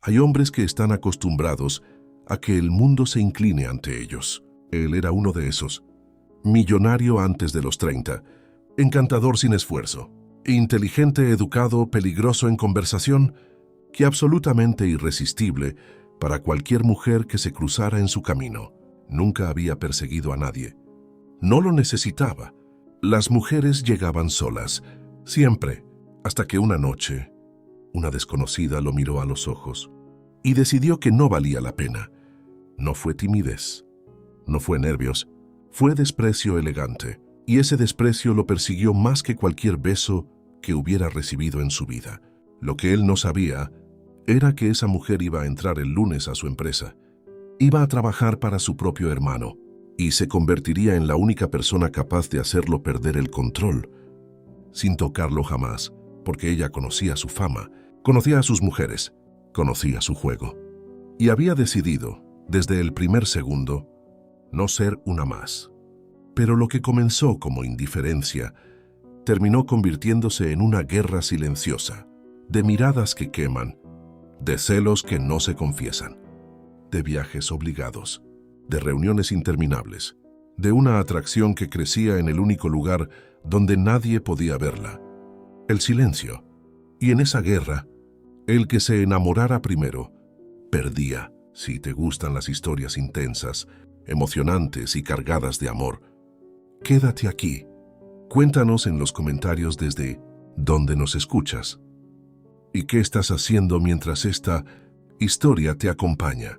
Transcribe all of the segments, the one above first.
Hay hombres que están acostumbrados a que el mundo se incline ante ellos. Él era uno de esos. Millonario antes de los 30, encantador sin esfuerzo, inteligente, educado, peligroso en conversación, que absolutamente irresistible para cualquier mujer que se cruzara en su camino. Nunca había perseguido a nadie. No lo necesitaba. Las mujeres llegaban solas, siempre, hasta que una noche, una desconocida lo miró a los ojos y decidió que no valía la pena. No fue timidez, no fue nervios, fue desprecio elegante, y ese desprecio lo persiguió más que cualquier beso que hubiera recibido en su vida. Lo que él no sabía era que esa mujer iba a entrar el lunes a su empresa. Iba a trabajar para su propio hermano y se convertiría en la única persona capaz de hacerlo perder el control, sin tocarlo jamás, porque ella conocía su fama, conocía a sus mujeres, conocía su juego. Y había decidido, desde el primer segundo, no ser una más. Pero lo que comenzó como indiferencia terminó convirtiéndose en una guerra silenciosa, de miradas que queman, de celos que no se confiesan, de viajes obligados, de reuniones interminables, de una atracción que crecía en el único lugar donde nadie podía verla, el silencio. Y en esa guerra, el que se enamorara primero, perdía. Si te gustan las historias intensas, emocionantes y cargadas de amor, quédate aquí. Cuéntanos en los comentarios desde dónde nos escuchas y qué estás haciendo mientras esta historia te acompaña.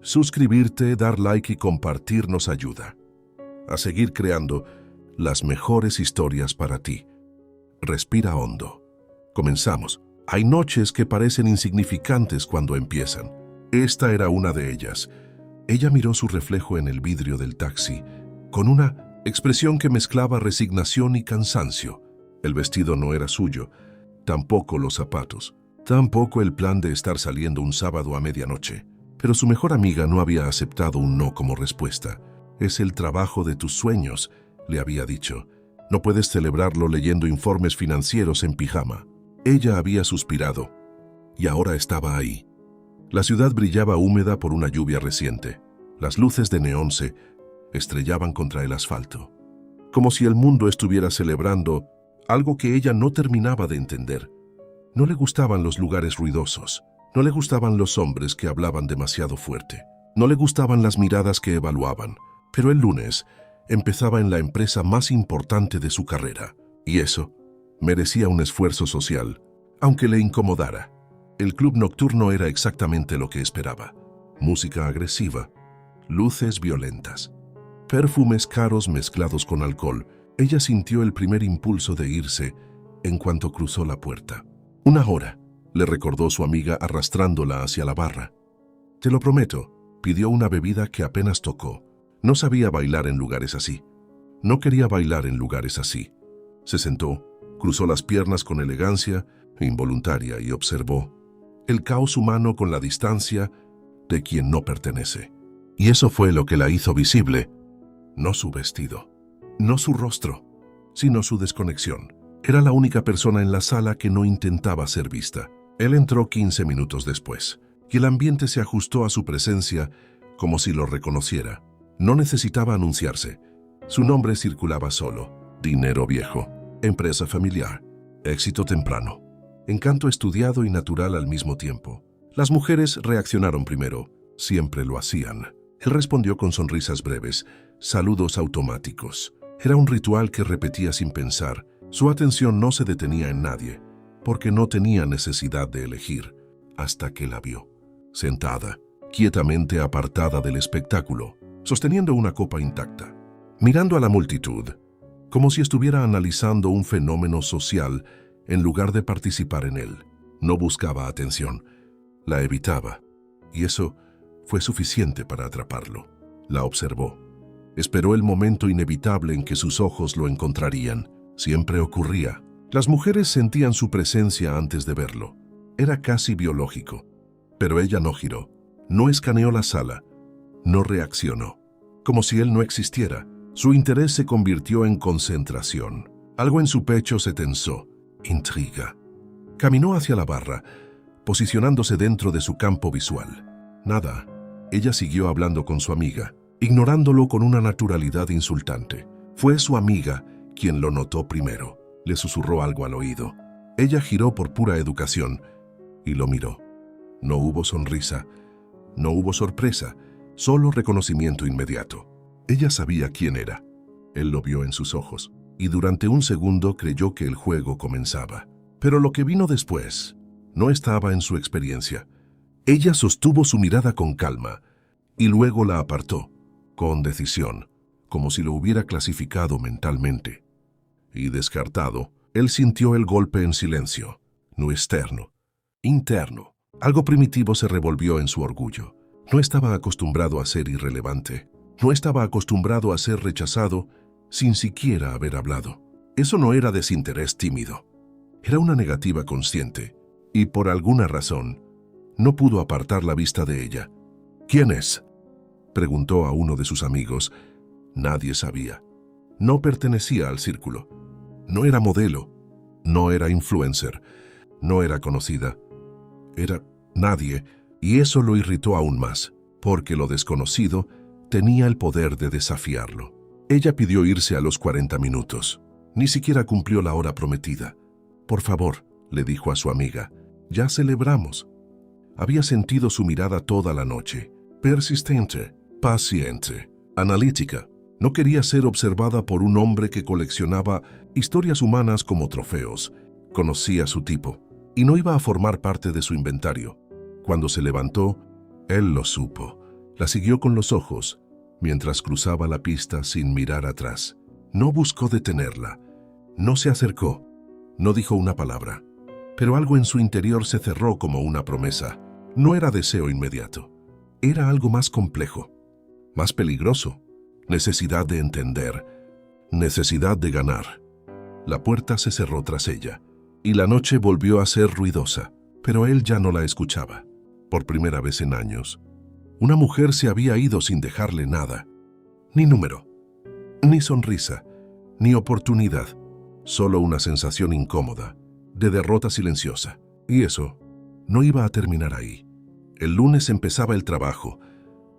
Suscribirte, dar like y compartir nos ayuda a seguir creando las mejores historias para ti. Respira hondo. Comenzamos. Hay noches que parecen insignificantes cuando empiezan. Esta era una de ellas. Ella miró su reflejo en el vidrio del taxi, con una expresión que mezclaba resignación y cansancio. El vestido no era suyo, tampoco los zapatos, tampoco el plan de estar saliendo un sábado a medianoche. Pero su mejor amiga no había aceptado un no como respuesta. Es el trabajo de tus sueños, le había dicho. No puedes celebrarlo leyendo informes financieros en pijama. Ella había suspirado, y ahora estaba ahí. La ciudad brillaba húmeda por una lluvia reciente. Las luces de neón se estrellaban contra el asfalto, como si el mundo estuviera celebrando algo que ella no terminaba de entender. No le gustaban los lugares ruidosos, no le gustaban los hombres que hablaban demasiado fuerte, no le gustaban las miradas que evaluaban, pero el lunes empezaba en la empresa más importante de su carrera, y eso merecía un esfuerzo social, aunque le incomodara. El club nocturno era exactamente lo que esperaba. Música agresiva, luces violentas, perfumes caros mezclados con alcohol. Ella sintió el primer impulso de irse en cuanto cruzó la puerta. 1 hora, le recordó su amiga arrastrándola hacia la barra. Te lo prometo, pidió una bebida que apenas tocó. No sabía bailar en lugares así. No quería bailar en lugares así. Se sentó, cruzó las piernas con elegancia involuntaria y observó el caos humano con la distancia de quien no pertenece. Y eso fue lo que la hizo visible. No su vestido, no su rostro, sino su desconexión. Era la única persona en la sala que no intentaba ser vista. Él entró 15 minutos después, y el ambiente se ajustó a su presencia como si lo reconociera. No necesitaba anunciarse. Su nombre circulaba solo. Dinero viejo, empresa familiar, éxito temprano, encanto estudiado y natural al mismo tiempo. Las mujeres reaccionaron primero, siempre lo hacían. Él respondió con sonrisas breves, saludos automáticos. Era un ritual que repetía sin pensar. Su atención no se detenía en nadie, porque no tenía necesidad de elegir, hasta que la vio, sentada, quietamente apartada del espectáculo, sosteniendo una copa intacta, mirando a la multitud, como si estuviera analizando un fenómeno social en lugar de participar en él. No buscaba atención, la evitaba, y eso fue suficiente para atraparlo. La observó. Esperó el momento inevitable en que sus ojos lo encontrarían. Siempre ocurría. Las mujeres sentían su presencia antes de verlo. Era casi biológico. Pero ella no giró, no escaneó la sala, no reaccionó. Como si él no existiera, su interés se convirtió en concentración. Algo en su pecho se tensó. Intriga. Caminó hacia la barra, posicionándose dentro de su campo visual. Nada. Ella siguió hablando con su amiga, ignorándolo con una naturalidad insultante. Fue su amiga quien lo notó primero. Le susurró algo al oído. Ella giró por pura educación y lo miró. No hubo sonrisa, no hubo sorpresa, solo reconocimiento inmediato. Ella sabía quién era. Él lo vio en sus ojos y durante un segundo creyó que el juego comenzaba. Pero lo que vino después no estaba en su experiencia. Ella sostuvo su mirada con calma y luego la apartó, con decisión, como si lo hubiera clasificado mentalmente. Y descartado, él sintió el golpe en silencio, no externo, interno. Algo primitivo se revolvió en su orgullo. No estaba acostumbrado a ser irrelevante. No estaba acostumbrado a ser rechazado sin siquiera haber hablado. Eso no era desinterés tímido. Era una negativa consciente, y por alguna razón, no pudo apartar la vista de ella. ¿Quién es?, preguntó a uno de sus amigos. Nadie sabía. No pertenecía al círculo. No era modelo. No era influencer. No era conocida. Era nadie, y eso lo irritó aún más, porque lo desconocido tenía el poder de desafiarlo. Ella pidió irse a los 40 minutos. Ni siquiera cumplió la hora prometida. «Por favor», le dijo a su amiga, «ya celebramos». Había sentido su mirada toda la noche. Persistente, paciente, analítica. No quería ser observada por un hombre que coleccionaba historias humanas como trofeos. Conocía su tipo y no iba a formar parte de su inventario. Cuando se levantó, él lo supo. La siguió con los ojos mientras cruzaba la pista sin mirar atrás. No buscó detenerla. No se acercó. No dijo una palabra. Pero algo en su interior se cerró como una promesa. No era deseo inmediato. Era algo más complejo, más peligroso. Necesidad de entender, necesidad de ganar. La puerta se cerró tras ella, y la noche volvió a ser ruidosa, pero él ya no la escuchaba. Por primera vez en años, una mujer se había ido sin dejarle nada. Ni número, ni sonrisa, ni oportunidad. Solo una sensación incómoda, de derrota silenciosa. Y eso no iba a terminar ahí. El lunes empezaba el trabajo,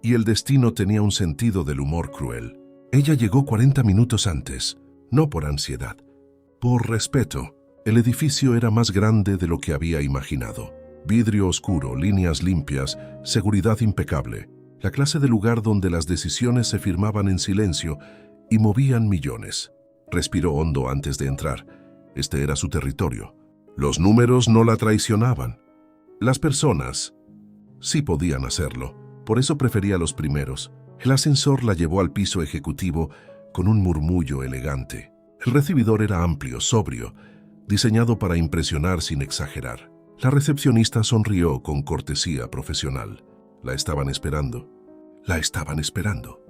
y el destino tenía un sentido del humor cruel. Ella llegó 40 minutos antes, no por ansiedad, por respeto. El edificio era más grande de lo que había imaginado. Vidrio oscuro, líneas limpias, seguridad impecable. La clase de lugar donde las decisiones se firmaban en silencio y movían millones. Respiró hondo antes de entrar. Este era su territorio. Los números no la traicionaban. Las personas sí podían hacerlo. Por eso prefería los primeros. El ascensor la llevó al piso ejecutivo con un murmullo elegante. El recibidor era amplio, sobrio, diseñado para impresionar sin exagerar. La recepcionista sonrió con cortesía profesional. La estaban esperando. La estaban esperando.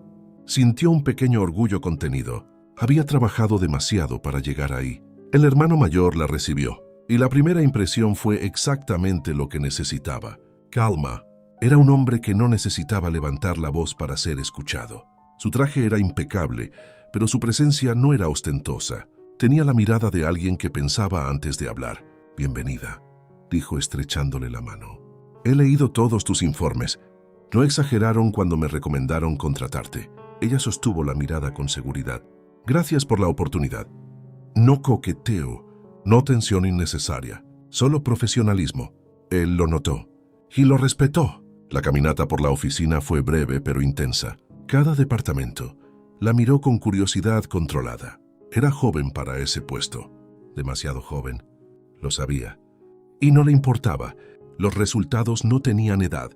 Sintió un pequeño orgullo contenido. Había trabajado demasiado para llegar ahí. El hermano mayor la recibió, y la primera impresión fue exactamente lo que necesitaba. Calma. Era un hombre que no necesitaba levantar la voz para ser escuchado. Su traje era impecable, pero su presencia no era ostentosa. Tenía la mirada de alguien que pensaba antes de hablar. «Bienvenida», dijo estrechándole la mano. «He leído todos tus informes. No exageraron cuando me recomendaron contratarte». Ella sostuvo la mirada con seguridad. «Gracias por la oportunidad. No coqueteo, no tensión innecesaria, solo profesionalismo». Él lo notó y lo respetó. La caminata por la oficina fue breve pero intensa. Cada departamento la miró con curiosidad controlada. Era joven para ese puesto. Demasiado joven. Lo sabía. Y no le importaba. Los resultados no tenían edad.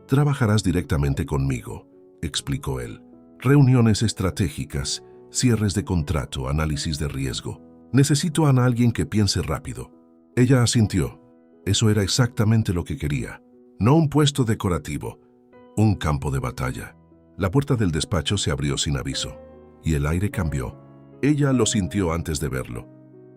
«Trabajarás directamente conmigo», explicó él. «Reuniones estratégicas, cierres de contrato, análisis de riesgo. Necesito a alguien que piense rápido». Ella asintió. Eso era exactamente lo que quería. No un puesto decorativo, un campo de batalla. La puerta del despacho se abrió sin aviso, y el aire cambió. Ella lo sintió antes de verlo.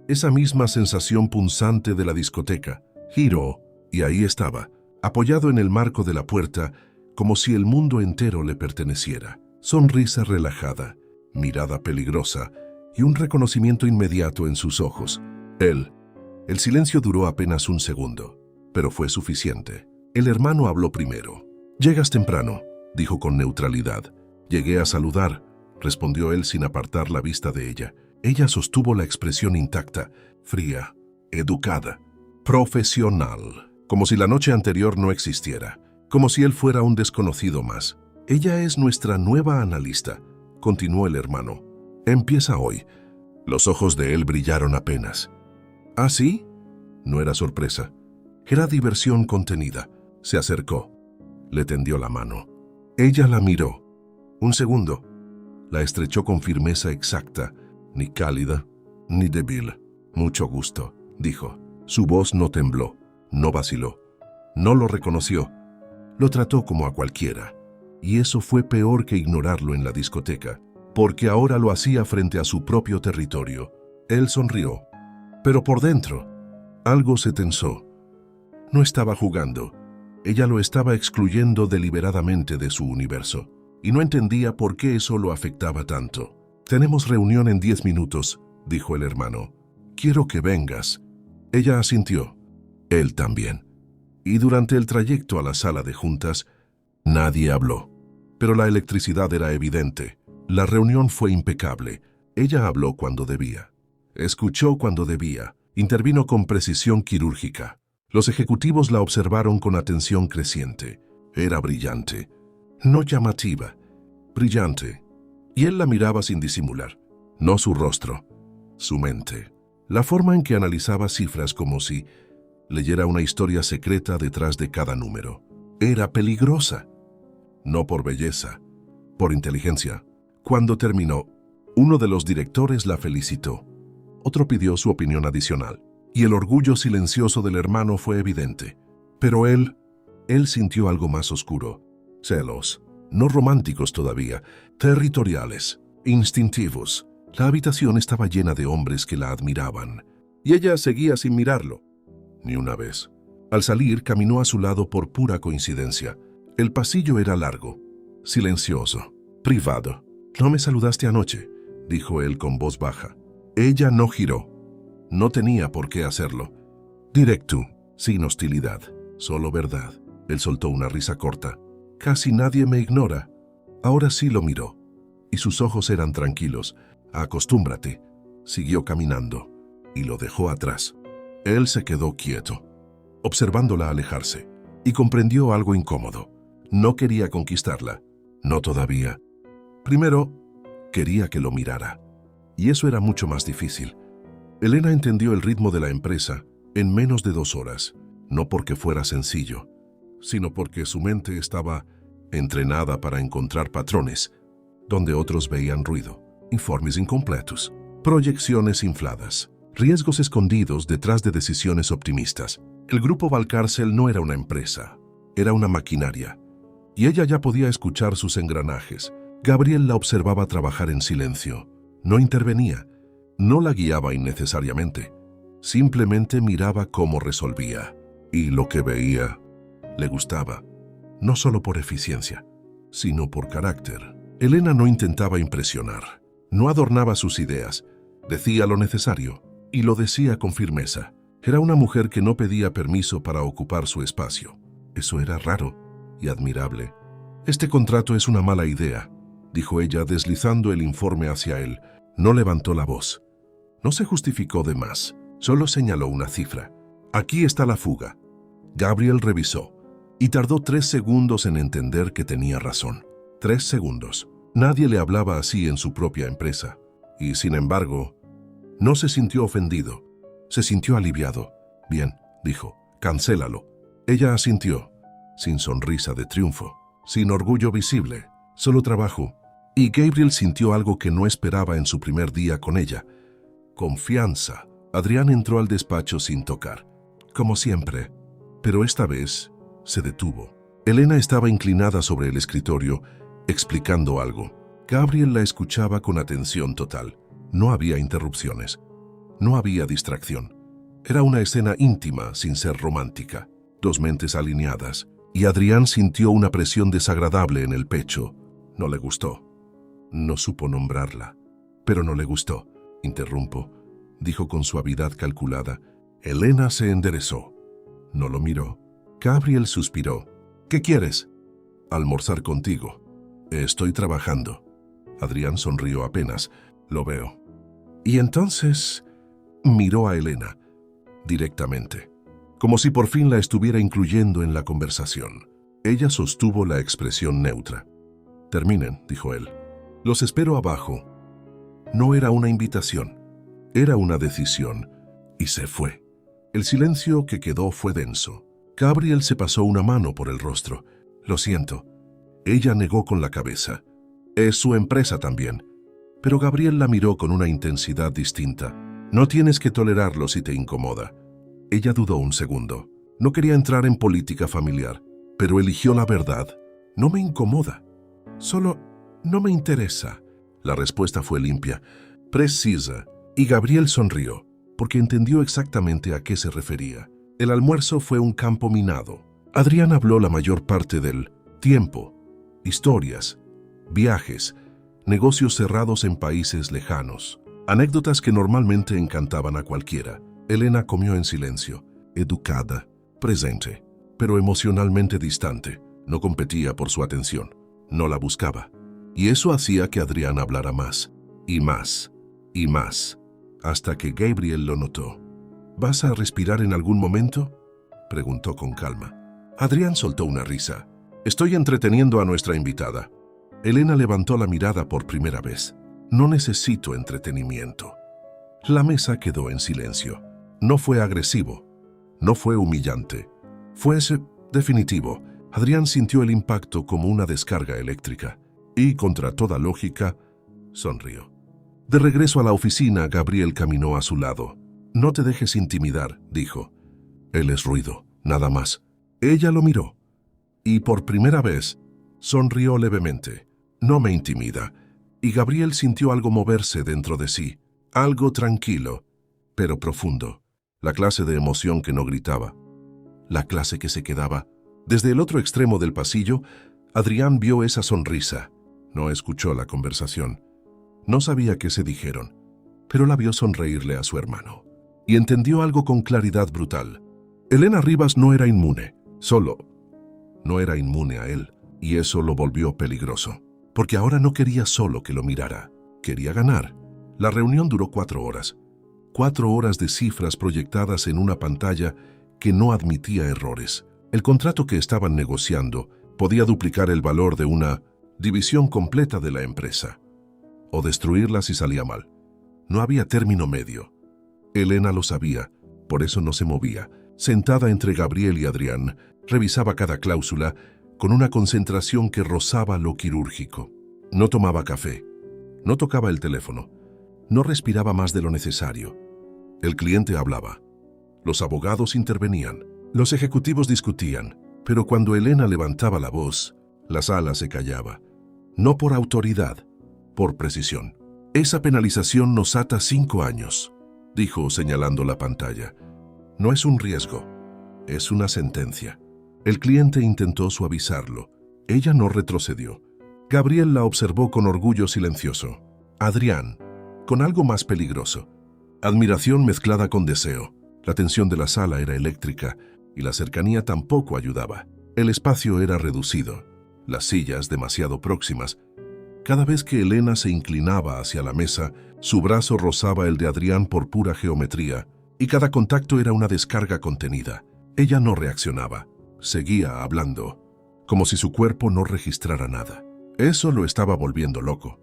Esa misma sensación punzante de la discoteca. Giró, y ahí estaba, apoyado en el marco de la puerta, como si el mundo entero le perteneciera. Sonrisa relajada, mirada peligrosa, y un reconocimiento inmediato en sus ojos. Él. El silencio duró apenas un segundo. pero fue suficiente. El hermano habló primero. «Llegas temprano», dijo con neutralidad. «Llegué a saludar», respondió él sin apartar la vista de ella. Ella sostuvo la expresión intacta, fría, educada, profesional, como si la noche anterior no existiera, como si él fuera un desconocido más. «Ella es nuestra nueva analista», continuó el hermano. «Empieza hoy». Los ojos de él brillaron apenas. «¿Ah, sí?» No era sorpresa. Era diversión contenida. Se acercó. Le tendió la mano. Ella la miró. Un segundo. La estrechó con firmeza exacta, ni cálida, ni débil. «Mucho gusto», dijo. Su voz no tembló, no vaciló. No lo reconoció. Lo trató como a cualquiera. Y eso fue peor que ignorarlo en la discoteca, porque ahora lo hacía frente a su propio territorio. Él sonrió. Pero por dentro, algo se tensó. No estaba jugando. Ella lo estaba excluyendo deliberadamente de su universo. Y no entendía por qué eso lo afectaba tanto. «Tenemos reunión en 10 minutos», dijo el hermano. «Quiero que vengas». Ella asintió. Él también. Y durante el trayecto a la sala de juntas, nadie habló. Pero la electricidad era evidente. La reunión fue impecable. Ella habló cuando debía. Escuchó cuando debía. Intervino con precisión quirúrgica. Los ejecutivos la observaron con atención creciente. Era brillante. No llamativa. Brillante. Y él la miraba sin disimular. No su rostro. Su mente. La forma en que analizaba cifras como si leyera una historia secreta detrás de cada número. Era peligrosa. No por belleza, por inteligencia. Cuando terminó, uno de los directores la felicitó. Otro pidió su opinión adicional. Y el orgullo silencioso del hermano fue evidente. Pero él sintió algo más oscuro. Celos. No románticos todavía, territoriales, instintivos. La habitación estaba llena de hombres que la admiraban. Y ella seguía sin mirarlo. Ni una vez. Al salir, caminó a su lado por pura coincidencia. El pasillo era largo, silencioso, privado. «No me saludaste anoche», dijo él con voz baja. Ella no giró. No tenía por qué hacerlo. Directo, sin hostilidad, solo verdad. Él soltó una risa corta. «Casi nadie me ignora». Ahora sí lo miró. Y sus ojos eran tranquilos. «Acostúmbrate». Siguió caminando. Y lo dejó atrás. Él se quedó quieto, observándola alejarse. Y comprendió algo incómodo. No quería conquistarla. No todavía. Primero, quería que lo mirara. Y eso era mucho más difícil. Elena entendió el ritmo de la empresa en menos de 2 horas. No porque fuera sencillo, sino porque su mente estaba entrenada para encontrar patrones donde otros veían ruido, informes incompletos, proyecciones infladas, riesgos escondidos detrás de decisiones optimistas. El grupo Valcárcel no era una empresa, era una maquinaria, y ella ya podía escuchar sus engranajes. Gabriel la observaba trabajar en silencio. No intervenía, no la guiaba innecesariamente, simplemente miraba cómo resolvía. Y lo que veía le gustaba, no solo por eficiencia, sino por carácter. Elena no intentaba impresionar, no adornaba sus ideas, decía lo necesario y lo decía con firmeza. Era una mujer que no pedía permiso para ocupar su espacio. Eso era raro y admirable. «Este contrato es una mala idea», dijo ella deslizando el informe hacia él. No levantó la voz. No se justificó de más, solo señaló una cifra. «Aquí está la fuga». Gabriel revisó y tardó 3 segundos en entender que tenía razón. 3 segundos. Nadie le hablaba así en su propia empresa. Y sin embargo, no se sintió ofendido. Se sintió aliviado. «Bien», dijo, «cancélalo». Ella asintió, sin sonrisa de triunfo, sin orgullo visible, solo trabajo. Y Gabriel sintió algo que no esperaba en su primer día con ella. Confianza. Adrián entró al despacho sin tocar, como siempre, pero esta vez se detuvo. Elena estaba inclinada sobre el escritorio, explicando algo. Gabriel la escuchaba con atención total. No había interrupciones. No había distracción. Era una escena íntima sin ser romántica. 2 mentes alineadas. Y Adrián sintió una presión desagradable en el pecho. No le gustó. No supo nombrarla. Pero no le gustó. «Interrumpo», dijo con suavidad calculada. Elena se enderezó. No lo miró. Gabriel suspiró. ¿Qué quieres? Almorzar contigo. Estoy trabajando. Adrián sonrió apenas. Lo veo. Y entonces miró a Elena directamente, como si por fin la estuviera incluyendo en la conversación. Ella sostuvo la expresión neutra. Terminen, dijo él. Los espero abajo. No era una invitación, era una decisión, y se fue. El silencio que quedó fue denso. Gabriel se pasó una mano por el rostro. Lo siento. Ella negó con la cabeza. Es su empresa también. Pero Gabriel la miró con una intensidad distinta. No tienes que tolerarlo si te incomoda. Ella dudó un segundo. No quería entrar en política familiar, pero eligió la verdad. No me incomoda. Solo no me interesa. La respuesta fue limpia, precisa, y Gabriel sonrió, porque entendió exactamente a qué se refería. El almuerzo fue un campo minado. Adrián habló la mayor parte del tiempo, historias, viajes, negocios cerrados en países lejanos, anécdotas que normalmente encantaban a cualquiera. Elena comió en silencio, educada, presente, pero emocionalmente distante. No competía por su atención, no la buscaba. Y eso hacía que Adrián hablara más, y más, y más, hasta que Gabriel lo notó. ¿Vas a respirar en algún momento?, preguntó con calma. Adrián soltó una risa. Estoy entreteniendo a nuestra invitada. Elena levantó la mirada por primera vez. No necesito entretenimiento. La mesa quedó en silencio. No fue agresivo, no fue humillante. Fue definitivo. Adrián sintió el impacto como una descarga eléctrica. Y, contra toda lógica, sonrió. De regreso a la oficina, Gabriel caminó a su lado. No te dejes intimidar, dijo. Él es ruido, nada más. Ella lo miró. Y por primera vez, sonrió levemente. No me intimida. Y Gabriel sintió algo moverse dentro de sí. Algo tranquilo, pero profundo. La clase de emoción que no gritaba. La clase que se quedaba. Desde el otro extremo del pasillo, Adrián vio esa sonrisa. No escuchó la conversación. No sabía qué se dijeron, pero la vio sonreírle a su hermano. Y entendió algo con claridad brutal. Elena Rivas no era inmune, solo no era inmune a él, y eso lo volvió peligroso. Porque ahora no quería solo que lo mirara, quería ganar. La reunión duró 4 horas. 4 horas de cifras proyectadas en una pantalla que no admitía errores. El contrato que estaban negociando podía duplicar el valor de una división completa de la empresa, o destruirla si salía mal. No había término medio. Elena lo sabía, por eso no se movía. Sentada entre Gabriel y Adrián, revisaba cada cláusula con una concentración que rozaba lo quirúrgico. No tomaba café, no tocaba el teléfono, no respiraba más de lo necesario. El cliente hablaba, los abogados intervenían, los ejecutivos discutían, pero cuando Elena levantaba la voz, la sala se callaba. No por autoridad, por precisión. Esa penalización nos ata 5 años, dijo señalando la pantalla. No es un riesgo, es una sentencia. El cliente intentó suavizarlo. Ella no retrocedió. Gabriel la observó con orgullo silencioso. Adrián, con algo más peligroso. Admiración mezclada con deseo. La tensión de la sala era eléctrica y la cercanía tampoco ayudaba. El espacio era reducido, las sillas demasiado próximas. Cada vez que Elena se inclinaba hacia la mesa, su brazo rozaba el de Adrián por pura geometría, y cada contacto era una descarga contenida. Ella no reaccionaba, seguía hablando, como si su cuerpo no registrara nada. Eso lo estaba volviendo loco,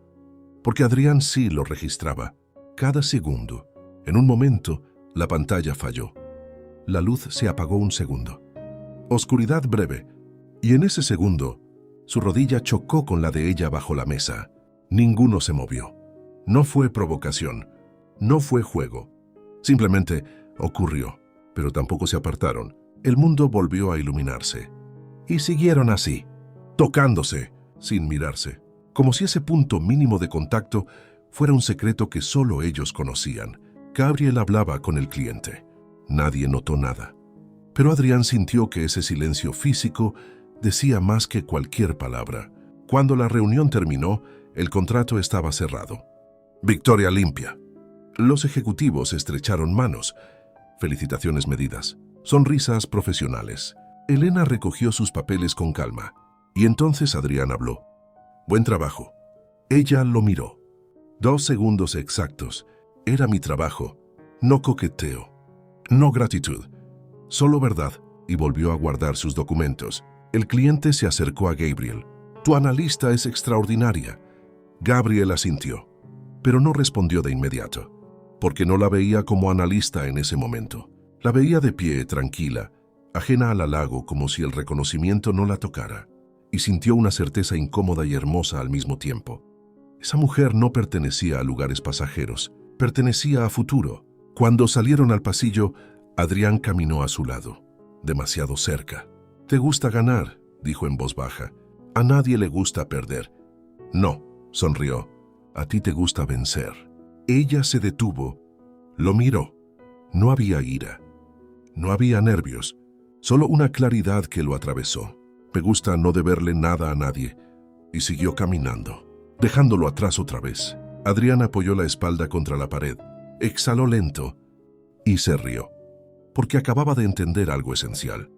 porque Adrián sí lo registraba, cada segundo. En un momento, la pantalla falló. La luz se apagó un segundo. Oscuridad breve, y en ese segundo, su rodilla chocó con la de ella bajo la mesa. Ninguno se movió. No fue provocación, no fue juego. Simplemente ocurrió, pero tampoco se apartaron. El mundo volvió a iluminarse. Y siguieron así, tocándose, sin mirarse, como si ese punto mínimo de contacto fuera un secreto que solo ellos conocían. Gabriel hablaba con el cliente. Nadie notó nada. Pero Adrián sintió que ese silencio físico decía más que cualquier palabra. Cuando la reunión terminó, el contrato estaba cerrado. Victoria limpia. Los ejecutivos estrecharon manos. Felicitaciones medidas. Sonrisas profesionales. Elena recogió sus papeles con calma. Y entonces Adrián habló. Buen trabajo. Ella lo miró. 2 segundos exactos. Era mi trabajo. No coqueteo. No gratitud. Solo verdad. Y volvió a guardar sus documentos. El cliente se acercó a Gabriel. Tu analista es extraordinaria. Gabriel asintió, pero no respondió de inmediato, porque no la veía como analista en ese momento. La veía de pie, tranquila, ajena al halago, como si el reconocimiento no la tocara, y sintió una certeza incómoda y hermosa al mismo tiempo. Esa mujer no pertenecía a lugares pasajeros, pertenecía a futuro. Cuando salieron al pasillo, Adrián caminó a su lado, demasiado cerca. «¿Te gusta ganar?», dijo en voz baja. «A nadie le gusta perder». «No», sonrió. «A ti te gusta vencer». Ella se detuvo. Lo miró. No había ira. No había nervios. Solo una claridad que lo atravesó. «Me gusta no deberle nada a nadie». Y siguió caminando, dejándolo atrás otra vez. Adrián apoyó la espalda contra la pared. Exhaló lento y se rió, porque acababa de entender algo esencial.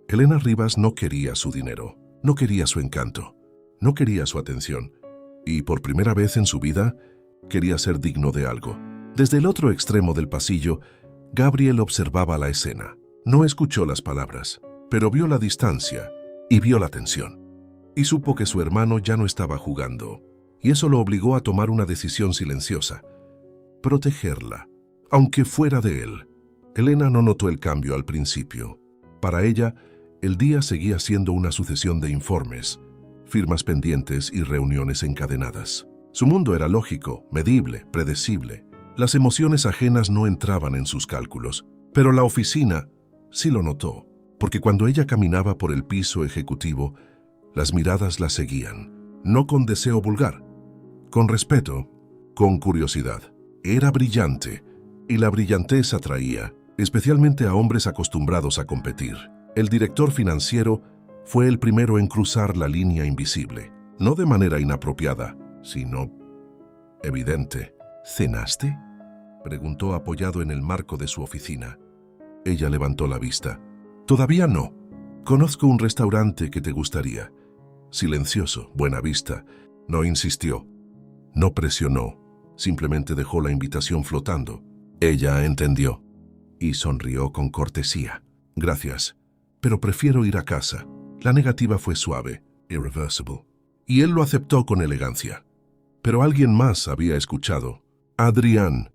Elena Rivas no quería su dinero, no quería su encanto, no quería su atención. Y por primera vez en su vida, quería ser digno de algo. Desde el otro extremo del pasillo, Gabriel observaba la escena. No escuchó las palabras, pero vio la distancia y vio la tensión. Y supo que su hermano ya no estaba jugando, y eso lo obligó a tomar una decisión silenciosa: protegerla, aunque fuera de él. Elena no notó el cambio al principio. Para ella, el día seguía siendo una sucesión de informes, firmas pendientes y reuniones encadenadas. Su mundo era lógico, medible, predecible. Las emociones ajenas no entraban en sus cálculos, pero la oficina sí lo notó, porque cuando ella caminaba por el piso ejecutivo, las miradas la seguían, no con deseo vulgar, con respeto, con curiosidad. Era brillante, y la brillantez atraía, especialmente a hombres acostumbrados a competir. El director financiero fue el primero en cruzar la línea invisible, no de manera inapropiada, sino evidente. «¿Cenaste?», preguntó apoyado en el marco de su oficina. Ella levantó la vista. «Todavía no. Conozco un restaurante que te gustaría». Silencioso, buena vista. No insistió, no presionó, simplemente dejó la invitación flotando. Ella entendió y sonrió con cortesía. «Gracias, pero prefiero ir a casa». La negativa fue suave, irreversible, y él lo aceptó con elegancia. Pero alguien más había escuchado. Adrián,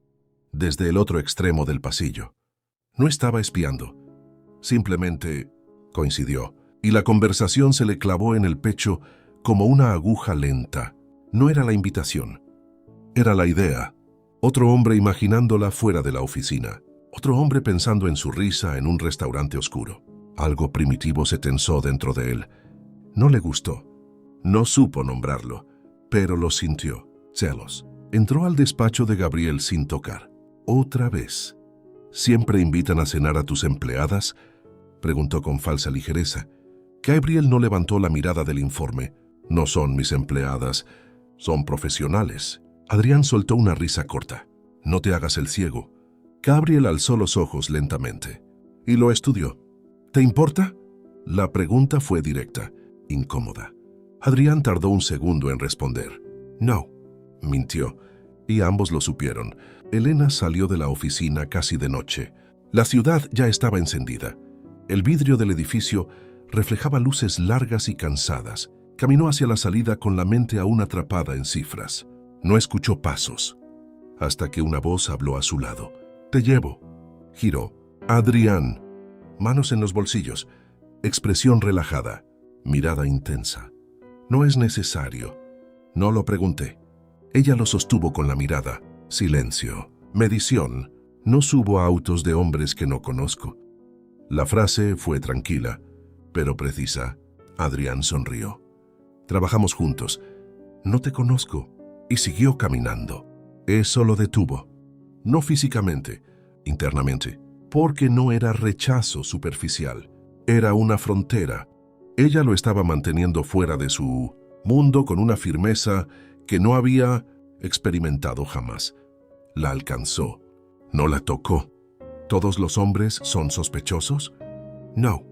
desde el otro extremo del pasillo. No estaba espiando. Simplemente coincidió, y la conversación se le clavó en el pecho como una aguja lenta. No era la invitación, era la idea. Otro hombre imaginándola fuera de la oficina. Otro hombre pensando en su risa en un restaurante oscuro. Algo primitivo se tensó dentro de él. No le gustó. No supo nombrarlo, pero lo sintió. Celos. Entró al despacho de Gabriel sin tocar. Otra vez. «¿Siempre invitan a cenar a tus empleadas?», preguntó con falsa ligereza. Gabriel no levantó la mirada del informe. «No son mis empleadas, son profesionales». Adrián soltó una risa corta. «No te hagas el ciego». Gabriel alzó los ojos lentamente y lo estudió. «¿Te importa?». La pregunta fue directa, incómoda. Adrián tardó un segundo en responder. «No», mintió, y ambos lo supieron. Elena salió de la oficina casi de noche. La ciudad ya estaba encendida. El vidrio del edificio reflejaba luces largas y cansadas. Caminó hacia la salida con la mente aún atrapada en cifras. No escuchó pasos, hasta que una voz habló a su lado. «Te llevo». Giró. «Adrián». Manos en los bolsillos. Expresión relajada. Mirada intensa. «No es necesario». «No lo pregunté». Ella lo sostuvo con la mirada. Silencio. Medición. «No subo a autos de hombres que no conozco». La frase fue tranquila, pero precisa. Adrián sonrió. «Trabajamos juntos». «No te conozco». Y siguió caminando. Eso lo detuvo. No físicamente, internamente, porque no era rechazo superficial. Era una frontera. Ella lo estaba manteniendo fuera de su mundo con una firmeza que no había experimentado jamás. La alcanzó. No la tocó. ¿Todos los hombres son sospechosos? No.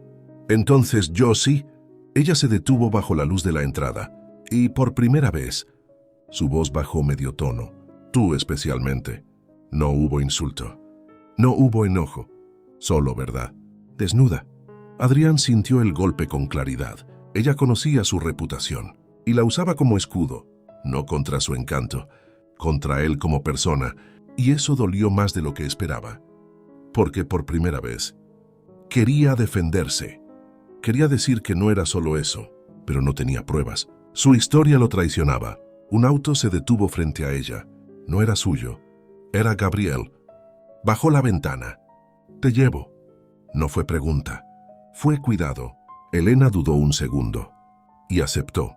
Entonces yo sí. Ella se detuvo bajo la luz de la entrada, y por primera vez, su voz bajó medio tono. Tú especialmente. No hubo insulto. No hubo enojo. Solo verdad. Desnuda. Adrián sintió el golpe con claridad. Ella conocía su reputación, y la usaba como escudo, no contra su encanto, contra él como persona, y eso dolió más de lo que esperaba. Porque por primera vez, quería defenderse. Quería decir que no era solo eso, pero no tenía pruebas. Su historia lo traicionaba. Un auto se detuvo frente a ella. No era suyo. Era Gabriel. Bajó la ventana. Te llevo. No fue pregunta. Fue cuidado. Elena dudó un segundo. Y aceptó.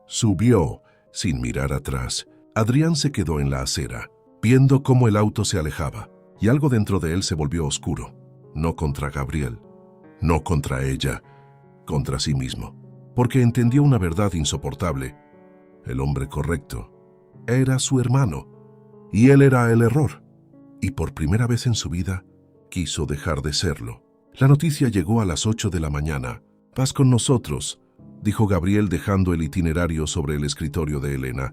Subió, sin mirar atrás. Adrián se quedó en la acera, viendo cómo el auto se alejaba, y algo dentro de él se volvió oscuro. No contra Gabriel. No contra ella. Contra sí mismo. Porque entendió una verdad insoportable. El hombre correcto era su hermano, y él era el error. Y por primera vez en su vida, quiso dejar de serlo. La noticia llegó a las 8 de la mañana. «Vas con nosotros», dijo Gabriel dejando el itinerario sobre el escritorio de Elena.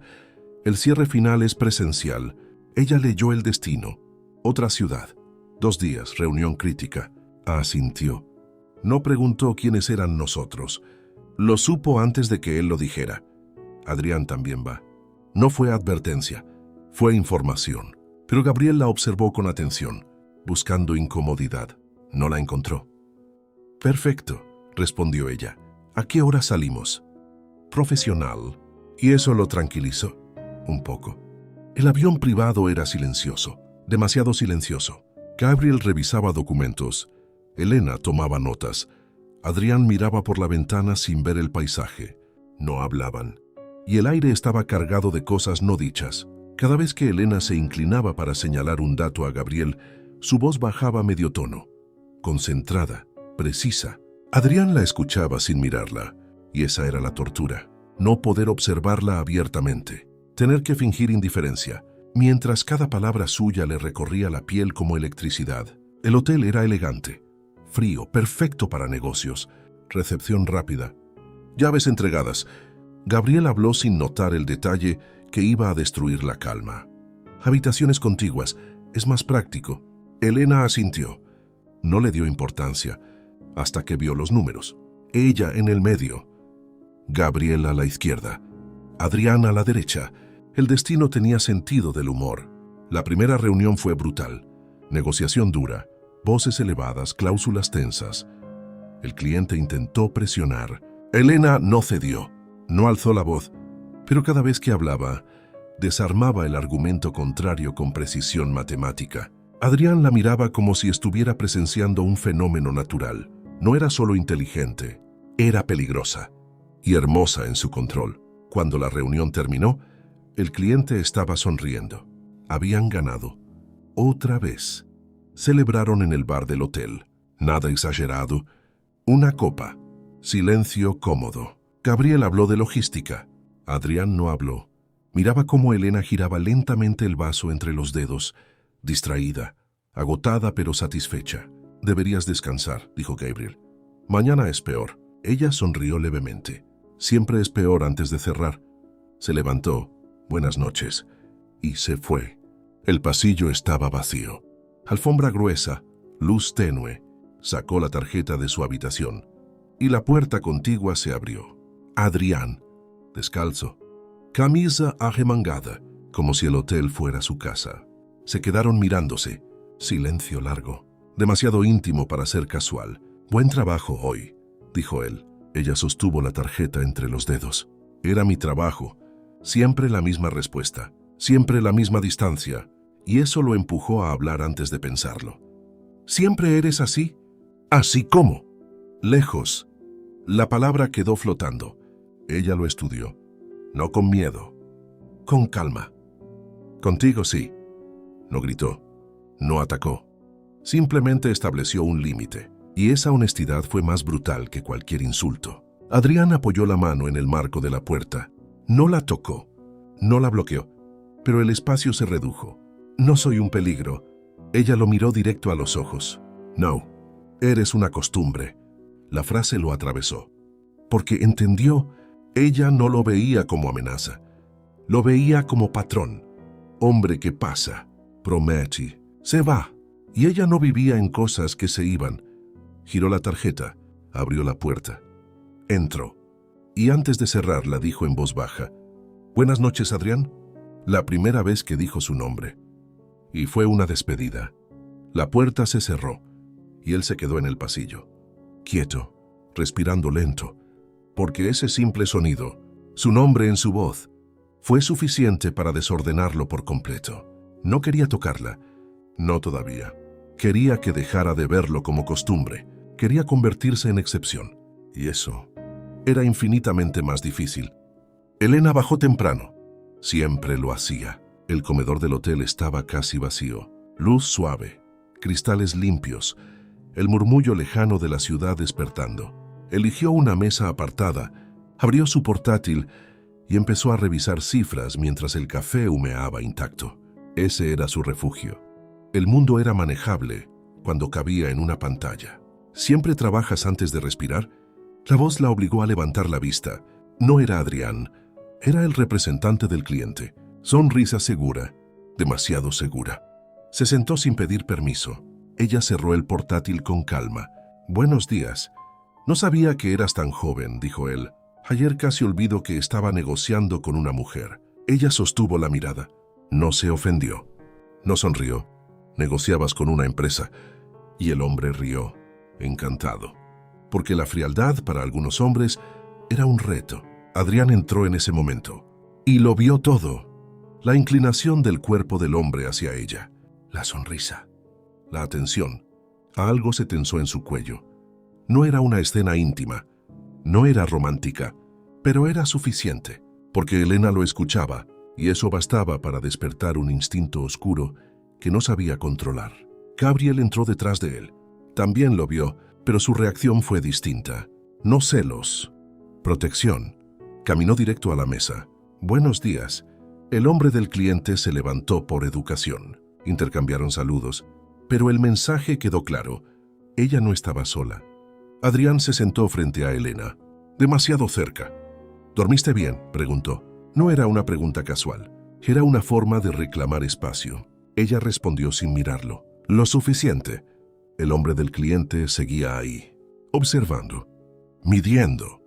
El cierre final es presencial. Ella leyó el destino. Otra ciudad. 2 días, reunión crítica. Asintió. No preguntó quiénes eran nosotros. Lo supo antes de que él lo dijera. Adrián también va. No fue advertencia, fue información. Pero Gabriel la observó con atención, buscando incomodidad. No la encontró. Perfecto, respondió ella. ¿A qué hora salimos? Profesional. Y eso lo tranquilizó un poco. El avión privado era silencioso, demasiado silencioso. Gabriel revisaba documentos. Elena tomaba notas. Adrián miraba por la ventana sin ver el paisaje. No hablaban. Y el aire estaba cargado de cosas no dichas. Cada vez que Elena se inclinaba para señalar un dato a Gabriel, su voz bajaba medio tono. Concentrada, precisa. Adrián la escuchaba sin mirarla, y esa era la tortura. No poder observarla abiertamente. Tener que fingir indiferencia, mientras cada palabra suya le recorría la piel como electricidad. El hotel era elegante, frío, perfecto para negocios. Recepción rápida. Llaves entregadas. Gabriel habló sin notar el detalle que iba a destruir la calma. Habitaciones contiguas. Es más práctico. Elena asintió. No le dio importancia, hasta que vio los números. Ella en el medio. Gabriel a la izquierda. Adrián a la derecha. El destino tenía sentido del humor. La primera reunión fue brutal. Negociación dura. Voces elevadas, cláusulas tensas. El cliente intentó presionar. Elena no cedió. No alzó la voz, pero cada vez que hablaba, desarmaba el argumento contrario con precisión matemática. Adrián la miraba como si estuviera presenciando un fenómeno natural. No era solo inteligente, era peligrosa y hermosa en su control. Cuando la reunión terminó, el cliente estaba sonriendo. Habían ganado. Otra vez. Celebraron en el bar del hotel. Nada exagerado. Una copa. Silencio cómodo. Gabriel habló de logística. Adrián no habló. Miraba cómo Elena giraba lentamente el vaso entre los dedos, distraída, agotada pero satisfecha. Deberías descansar, dijo Gabriel. Mañana es peor. Ella sonrió levemente. Siempre es peor antes de cerrar. Se levantó. Buenas noches. Y se fue. El pasillo estaba vacío. Alfombra gruesa, luz tenue. Sacó la tarjeta de su habitación. Y la puerta contigua se abrió. Adrián, descalzo, camisa arremangada, como si el hotel fuera su casa. Se quedaron mirándose. Silencio largo, demasiado íntimo para ser casual. Buen trabajo hoy, dijo él. Ella sostuvo la tarjeta entre los dedos. Era mi trabajo. Siempre la misma respuesta, siempre la misma distancia, y eso lo empujó a hablar antes de pensarlo. ¿Siempre eres así? ¿Así cómo? Lejos. La palabra quedó flotando. Ella lo estudió. No con miedo, con calma. Contigo sí. No gritó, no atacó. Simplemente estableció un límite, y esa honestidad fue más brutal que cualquier insulto. Adrián apoyó la mano en el marco de la puerta. No la tocó, no la bloqueó, pero el espacio se redujo. No soy un peligro. Ella lo miró directo a los ojos. No, eres una costumbre, La frase lo atravesó, porque entendió, ella no lo veía como amenaza, lo veía como patrón, hombre que pasa, promete, se va, y ella no vivía en cosas que se iban. Giró la tarjeta, abrió la puerta, entró, y antes de cerrarla dijo en voz baja, «Buenas noches, Adrián», la primera vez que dijo su nombre. Y fue una despedida. La puerta se cerró, y él se quedó en el pasillo, quieto, respirando lento, porque ese simple sonido, su nombre en su voz, fue suficiente para desordenarlo por completo. No quería tocarla, no todavía. Quería que dejara de verlo como costumbre, quería convertirse en excepción, y eso era infinitamente más difícil. Elena bajó temprano, siempre lo hacía. El comedor del hotel estaba casi vacío, luz suave, cristales limpios, el murmullo lejano de la ciudad despertando. Eligió una mesa apartada, abrió su portátil y empezó a revisar cifras mientras el café humeaba intacto. Ese era su refugio. El mundo era manejable cuando cabía en una pantalla. ¿Siempre trabajas antes de respirar? La voz la obligó a levantar la vista. No era Adrián, era el representante del cliente. Sonrisa segura, demasiado segura. Se sentó sin pedir permiso. Ella cerró el portátil con calma. «Buenos días. No sabía que eras tan joven», dijo él. «Ayer casi olvido que estaba negociando con una mujer». Ella sostuvo la mirada. No se ofendió. No sonrió. «Negociabas con una empresa». Y el hombre rió, encantado. Porque la frialdad para algunos hombres era un reto. Adrián entró en ese momento y lo vio todo. La inclinación del cuerpo del hombre hacia ella, la sonrisa, la atención. Algo se tensó en su cuello. No era una escena íntima, no era romántica, pero era suficiente, porque Elena lo escuchaba, y eso bastaba para despertar un instinto oscuro que no sabía controlar. Gabriel entró detrás de él. También lo vio, pero su reacción fue distinta. No celos, protección. Caminó directo a la mesa. «Buenos días». El hombre del cliente se levantó por educación. Intercambiaron saludos, pero el mensaje quedó claro. Ella no estaba sola. Adrián se sentó frente a Elena, demasiado cerca. «¿Dormiste bien?», preguntó. No era una pregunta casual, era una forma de reclamar espacio. Ella respondió sin mirarlo. «Lo suficiente». El hombre del cliente seguía ahí, observando, midiendo.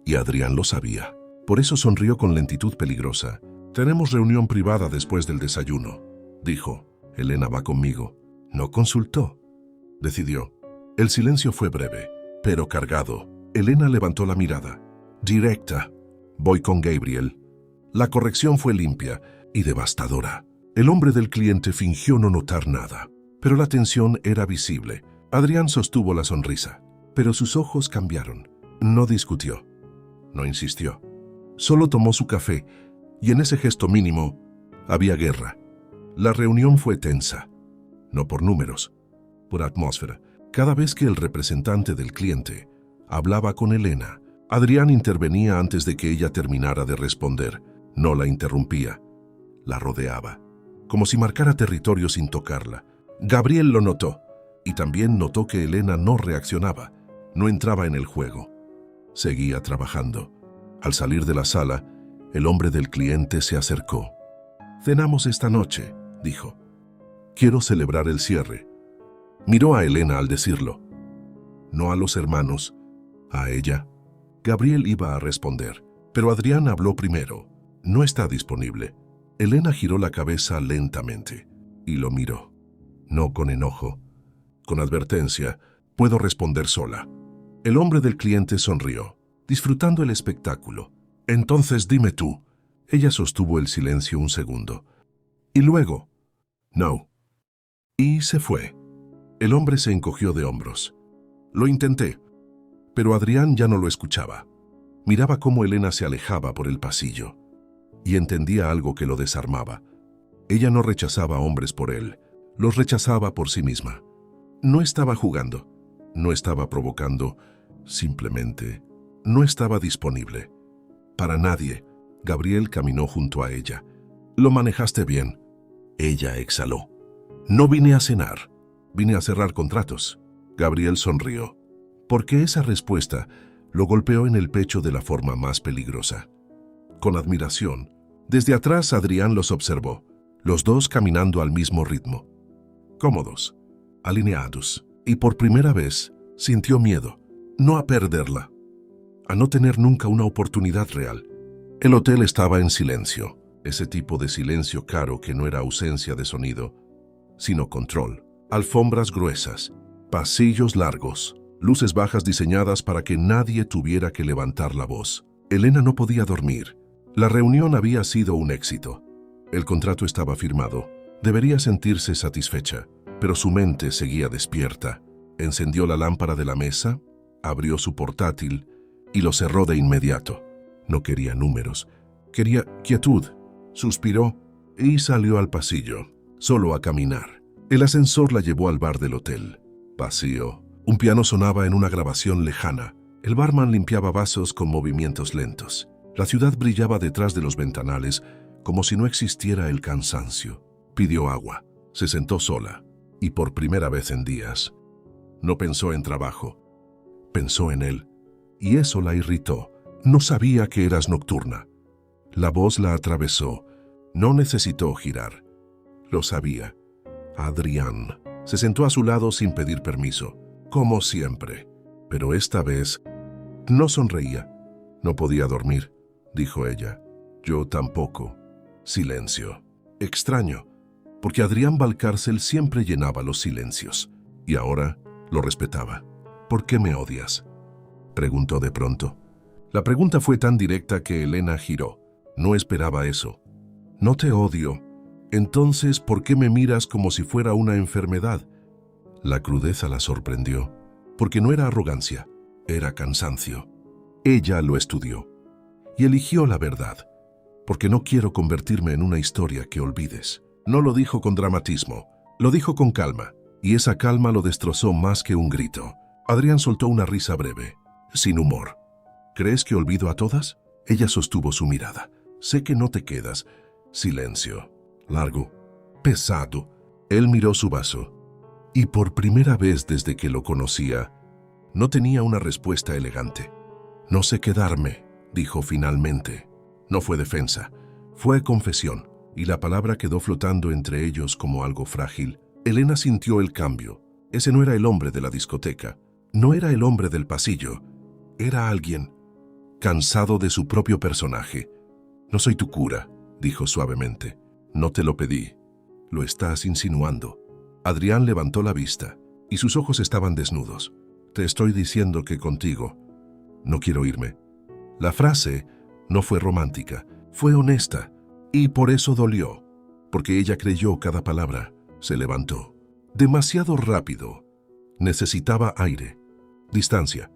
Y Adrián lo sabía. Por eso sonrió con lentitud peligrosa. «Tenemos reunión privada después del desayuno», dijo. «Elena va conmigo». No consultó. Decidió. El silencio fue breve, pero cargado. Elena levantó la mirada. Directa. «Voy con Gabriel». La corrección fue limpia y devastadora. El hombre del cliente fingió no notar nada, pero la tensión era visible. Adrián sostuvo la sonrisa, pero sus ojos cambiaron. No discutió. No insistió. Solo tomó su café, y en ese gesto mínimo había guerra. La reunión fue tensa, no por números, por atmósfera. Cada vez que el representante del cliente hablaba con Elena, Adrián intervenía antes de que ella terminara de responder. No la interrumpía, la rodeaba, como si marcara territorio sin tocarla. Gabriel lo notó, y también notó que Elena no reaccionaba, no entraba en el juego. Seguía trabajando. Al salir de la sala, el hombre del cliente se acercó. «Cenamos esta noche», dijo. «Quiero celebrar el cierre». Miró a Elena al decirlo. No a los hermanos, a ella. Gabriel iba a responder, pero Adrián habló primero. «No está disponible». Elena giró la cabeza lentamente y lo miró. No con enojo, con advertencia. «Puedo responder sola». El hombre del cliente sonrió, disfrutando el espectáculo. «Entonces dime tú». Ella sostuvo el silencio un segundo. Y luego, «No». Y se fue. El hombre se encogió de hombros. «Lo intenté», pero Adrián ya no lo escuchaba. Miraba cómo Elena se alejaba por el pasillo y entendía algo que lo desarmaba. Ella no rechazaba a hombres por él, los rechazaba por sí misma. No estaba jugando, no estaba provocando, simplemente no estaba disponible. Para nadie. Gabriel caminó junto a ella. «Lo manejaste bien». Ella exhaló. «No vine a cenar, vine a cerrar contratos». Gabriel sonrió. porque esa respuesta lo golpeó en el pecho de la forma más peligrosa. Con admiración, desde atrás Adrián los observó, los dos caminando al mismo ritmo. Cómodos, alineados, y por primera vez sintió miedo, no a perderla, a no tener nunca una oportunidad real. El hotel estaba en silencio, ese tipo de silencio caro que no era ausencia de sonido, sino control. Alfombras gruesas, pasillos largos, luces bajas diseñadas para que nadie tuviera que levantar la voz. Elena no podía dormir. La reunión había sido un éxito. El contrato estaba firmado. Debería sentirse satisfecha, pero su mente seguía despierta. Encendió la lámpara de la mesa, abrió su portátil y lo cerró de inmediato. No quería números, quería quietud. Suspiró y salió al pasillo, solo a caminar. El ascensor la llevó al bar del hotel. Vacío. Un piano sonaba en una grabación lejana. El barman limpiaba vasos con movimientos lentos. La ciudad brillaba detrás de los ventanales, como si no existiera el cansancio. Pidió agua. Se sentó sola. Y por primera vez en días, no pensó en trabajo. Pensó en él. Y eso la irritó. No sabía que eras nocturna. La voz la atravesó. No necesitó girar. Lo sabía. Adrián. Se sentó a su lado sin pedir permiso, como siempre. Pero esta vez no sonreía. No podía dormir, dijo ella. Yo tampoco. Silencio. Extraño, porque Adrián Valcárcel siempre llenaba los silencios. Y ahora lo respetaba. ¿Por qué me odias?, preguntó de pronto. La pregunta fue tan directa que Elena giró. No esperaba eso. No te odio. Entonces, ¿por qué me miras como si fuera una enfermedad? La crudeza la sorprendió, porque no era arrogancia, era cansancio. Ella lo estudió y eligió la verdad, porque no quiero convertirme en una historia que olvides. No lo dijo con dramatismo, lo dijo con calma, y esa calma lo destrozó más que un grito. Adrián soltó una risa breve, sin humor. ¿Crees que olvido a todas? Ella sostuvo su mirada. Sé que no te quedas. Silencio. Largo, pesado. Él miró su vaso. Y por primera vez desde que lo conocía, no tenía una respuesta elegante. No sé quedarme, dijo finalmente. No fue defensa, fue confesión, y la palabra quedó flotando entre ellos como algo frágil. Elena sintió el cambio. Ese no era el hombre de la discoteca, no era el hombre del pasillo. Era alguien cansado de su propio personaje. No soy tu cura, dijo suavemente. No te lo pedí. Lo estás insinuando. Adrián levantó la vista y sus ojos estaban desnudos. Te estoy diciendo que contigo no quiero irme. La frase no fue romántica, fue honesta y por eso dolió, porque ella creyó cada palabra. Se levantó. Demasiado rápido. Necesitaba aire, distancia.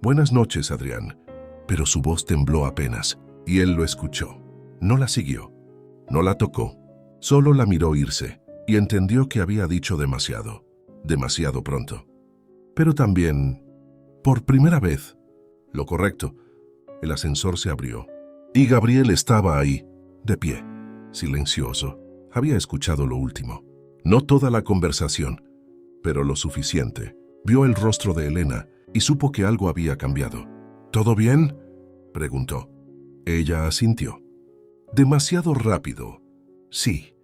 Buenas noches, Adrián. Pero su voz tembló apenas y él lo escuchó. No la siguió, no la tocó. Solo la miró irse y entendió que había dicho demasiado, demasiado pronto. Pero también, por primera vez, lo correcto. El ascensor se abrió y Gabriel estaba ahí, de pie, silencioso. Había escuchado lo último. No toda la conversación, pero lo suficiente. Vio el rostro de Elena y supo que algo había cambiado. ¿Todo bien?, preguntó. Ella asintió. Demasiado rápido. Sí.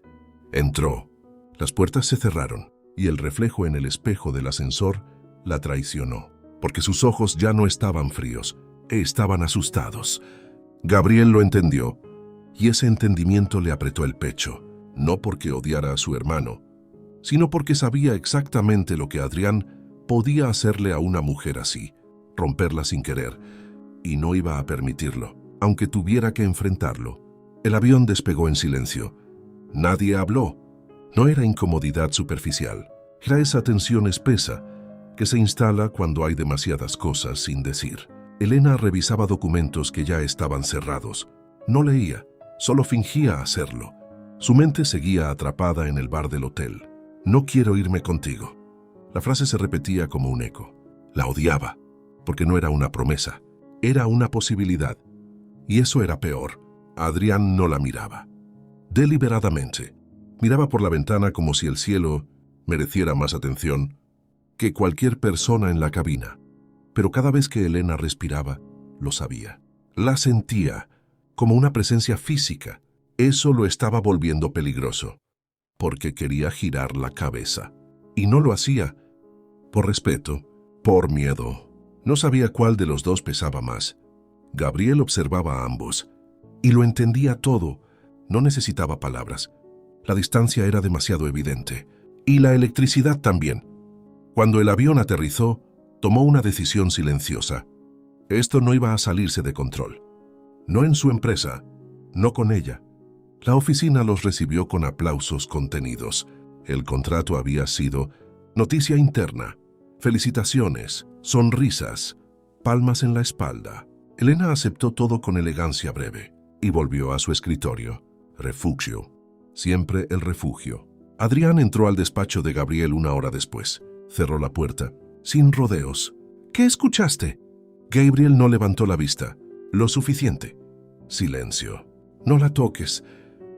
Entró. Las puertas se cerraron y el reflejo en el espejo del ascensor la traicionó, porque sus ojos ya no estaban fríos, estaban asustados. Gabriel lo entendió y ese entendimiento le apretó el pecho, no porque odiara a su hermano, sino porque sabía exactamente lo que Adrián podía hacerle a una mujer así, romperla sin querer, y no iba a permitirlo, aunque tuviera que enfrentarlo. El avión despegó en silencio. Nadie habló. No era incomodidad superficial, era esa tensión espesa que se instala cuando hay demasiadas cosas sin decir. Elena revisaba documentos que ya estaban cerrados. No leía, solo fingía hacerlo. Su mente seguía atrapada en el bar del hotel. No quiero irme contigo. La frase se repetía como un eco. La odiaba, porque no era una promesa, era una posibilidad. Y eso era peor. Adrián no la miraba. Deliberadamente. Miraba por la ventana como si el cielo mereciera más atención que cualquier persona en la cabina. pero cada vez que Elena respiraba, lo sabía. La sentía, como una presencia física. Eso lo estaba volviendo peligroso, porque quería girar la cabeza. Y no lo hacía por respeto, por miedo. No sabía cuál de los dos pesaba más. Gabriel observaba a ambos, y lo entendía todo. No necesitaba palabras. La distancia era demasiado evidente. Y la electricidad también. Cuando el avión aterrizó, tomó una decisión silenciosa. Esto no iba a salirse de control. No en su empresa, no con ella. La oficina los recibió con aplausos contenidos. El contrato había sido noticia interna, felicitaciones, sonrisas, palmas en la espalda. Elena aceptó todo con elegancia breve y volvió a su escritorio. Refugio. Siempre el refugio. Adrián entró al despacho de Gabriel una hora después. Cerró la puerta, sin rodeos. ¿Qué escuchaste? Gabriel no levantó la vista. Lo suficiente. Silencio. No la toques.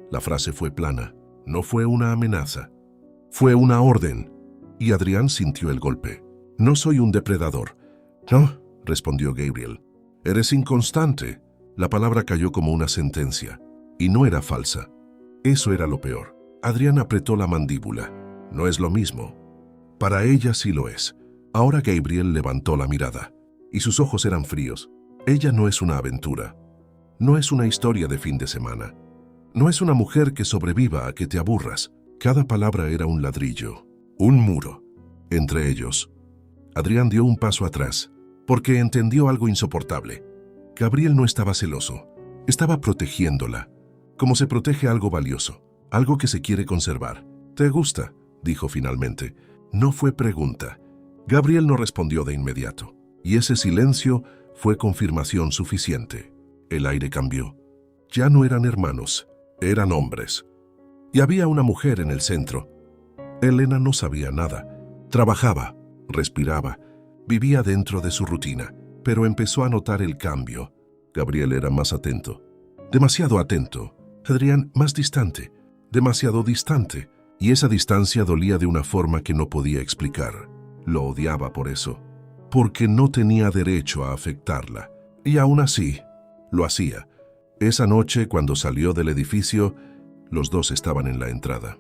La frase fue plana. No fue una amenaza. Fue una orden. Y Adrián sintió el golpe. No soy un depredador. No, respondió Gabriel. Eres inconstante. La palabra cayó como una sentencia. Y no era falsa. Eso era lo peor. Adrián apretó la mandíbula. No es lo mismo. Para ella sí lo es. Ahora Gabriel levantó la mirada. Y sus ojos eran fríos. Ella no es una aventura. No es una historia de fin de semana. No es una mujer que sobreviva a que te aburras. Cada palabra era un ladrillo, un muro, entre ellos. Adrián dio un paso atrás, porque entendió algo insoportable. Gabriel no estaba celoso, estaba protegiéndola, como se protege algo valioso, algo que se quiere conservar. ¿Te gusta?, dijo finalmente. No fue pregunta. Gabriel no respondió de inmediato, y ese silencio fue confirmación suficiente. El aire cambió. Ya no eran hermanos, eran hombres. Y había una mujer en el centro. Elena no sabía nada. Trabajaba, respiraba, vivía dentro de su rutina, pero empezó a notar el cambio. Gabriel era más atento. Demasiado atento. Adrián más distante. Demasiado distante. Y esa distancia dolía de una forma que no podía explicar. Lo odiaba por eso. Porque no tenía derecho a afectarla. Y aún así, lo hacía. Esa noche, cuando salió del edificio, los dos estaban en la entrada,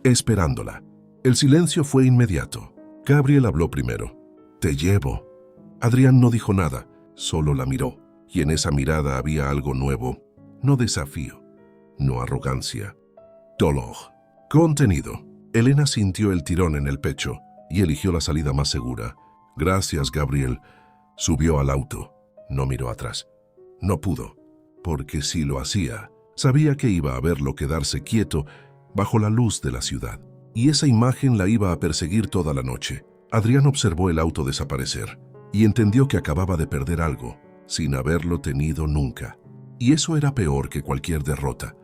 esperándola. El silencio fue inmediato. Gabriel habló primero. «Te llevo». Adrián no dijo nada, solo la miró. Y en esa mirada había algo nuevo. No desafío, no arrogancia. Dolor. Contenido. Elena sintió el tirón en el pecho y eligió la salida más segura. «Gracias, Gabriel». Subió al auto. No miró atrás. No pudo, porque si lo hacía, sabía que iba a verlo quedarse quieto bajo la luz de la ciudad. Y esa imagen la iba a perseguir toda la noche. Adrián observó el auto desaparecer y entendió que acababa de perder algo, sin haberlo tenido nunca. Y eso era peor que cualquier derrota.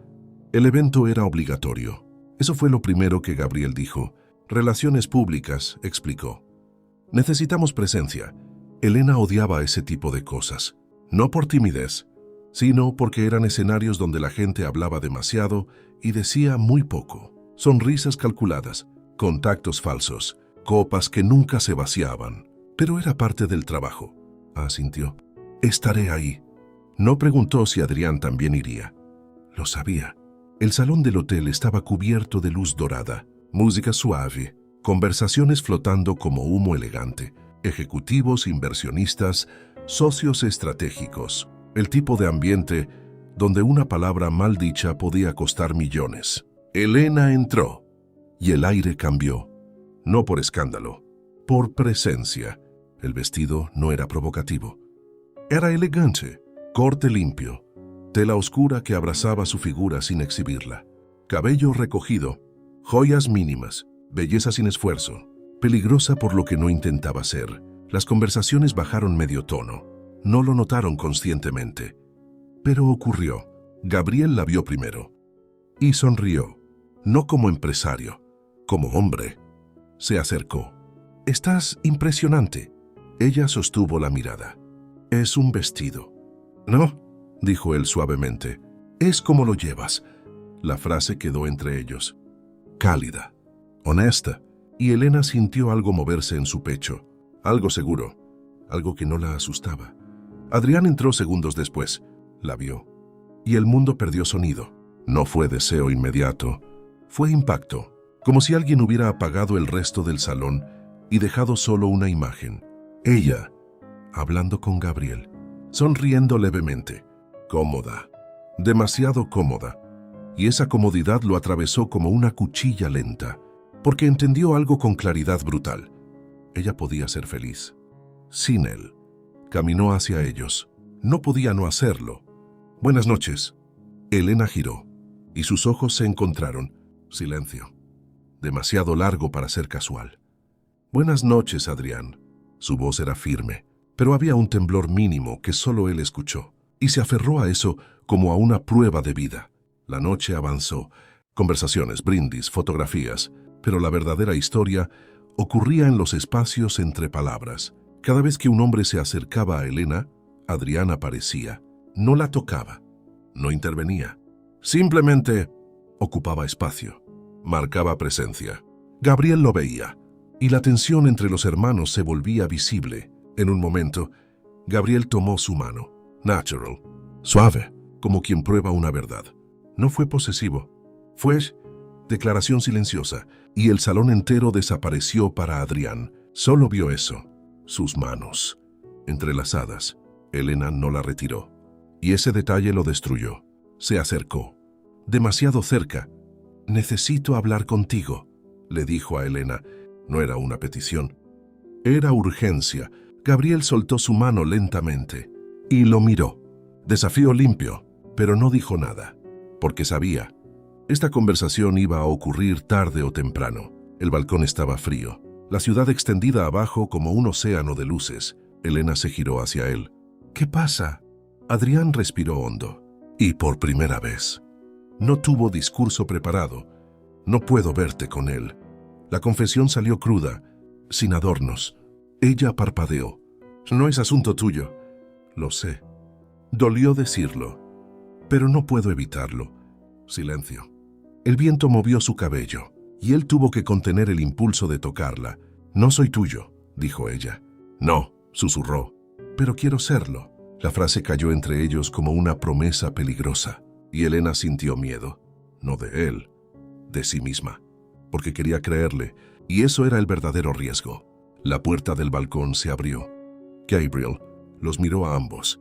El evento era obligatorio. Eso fue lo primero que Gabriel dijo. «Relaciones públicas», explicó. «Necesitamos presencia». Elena odiaba ese tipo de cosas. No por timidez, sino porque eran escenarios donde la gente hablaba demasiado y decía muy poco. Sonrisas calculadas, contactos falsos, copas que nunca se vaciaban. Pero era parte del trabajo. Asintió. «Estaré ahí». No preguntó si Adrián también iría. Lo sabía. El salón del hotel estaba cubierto de luz dorada, música suave, conversaciones flotando como humo elegante, ejecutivos, inversionistas, socios estratégicos. El tipo de ambiente donde una palabra mal dicha podía costar millones. Elena entró y el aire cambió. No por escándalo, por presencia. El vestido no era provocativo. Era elegante, corte limpio, tela oscura que abrazaba su figura sin exhibirla. Cabello recogido, joyas mínimas, belleza sin esfuerzo, peligrosa por lo que no intentaba ser. Las conversaciones bajaron medio tono. No lo notaron conscientemente. Pero ocurrió. Gabriel la vio primero. Y sonrió. No como empresario, como hombre. Se acercó. «Estás impresionante». Ella sostuvo la mirada. «Es un vestido». «No», dijo él suavemente. «Es como lo llevas». La frase quedó entre ellos. Cálida, honesta, y Elena sintió algo moverse en su pecho. Algo seguro. algo que no la asustaba. Adrián entró segundos después, la vio, y el mundo perdió sonido. No fue deseo inmediato, fue impacto, como si alguien hubiera apagado el resto del salón y dejado solo una imagen. Ella, hablando con Gabriel, sonriendo levemente, cómoda, demasiado cómoda, y esa comodidad lo atravesó como una cuchilla lenta, porque entendió algo con claridad brutal. Ella podía ser feliz. Sin él. Caminó hacia ellos. No podía no hacerlo. Buenas noches. Elena giró, y sus ojos se encontraron. Silencio. Demasiado largo para ser casual. Buenas noches, Adrián. Su voz era firme, pero había un temblor mínimo que solo él escuchó, y se aferró a eso como a una prueba de vida. La noche avanzó. Conversaciones, brindis, fotografías, pero la verdadera historia ocurría en los espacios entre palabras. Cada vez que un hombre se acercaba a Elena, Adrián aparecía. No la tocaba, no intervenía. Simplemente ocupaba espacio, marcaba presencia. Gabriel lo veía, y la tensión entre los hermanos se volvía visible. En un momento, Gabriel tomó su mano, natural, suave, como quien prueba una verdad. No fue posesivo, fue declaración silenciosa, y el salón entero desapareció para Adrián. Solo vio eso, sus manos, entrelazadas. Elena no la retiró, y ese detalle lo destruyó. Se acercó, demasiado cerca. «Necesito hablar contigo», le dijo a Elena. No era una petición, era urgencia. Gabriel soltó su mano lentamente y lo miró. Desafío limpio, pero no dijo nada, porque sabía. Esta conversación iba a ocurrir tarde o temprano. El balcón estaba frío, la ciudad extendida abajo como un océano de luces. Elena se giró hacia él. «¿Qué pasa?» Adrián respiró hondo. Y por primera vez. No tuvo discurso preparado. «No puedo verte con él». La confesión salió cruda, sin adornos. Ella parpadeó. «No es asunto tuyo». «Lo sé». Dolió decirlo, pero no puedo evitarlo. Silencio. El viento movió su cabello, y él tuvo que contener el impulso de tocarla. «No soy tuyo», dijo ella. «No», susurró. «Pero quiero serlo». La frase cayó entre ellos como una promesa peligrosa, y Elena sintió miedo. No de él, de sí misma, porque quería creerle, y eso era el verdadero riesgo. La puerta del balcón se abrió. Gabriel los miró a ambos,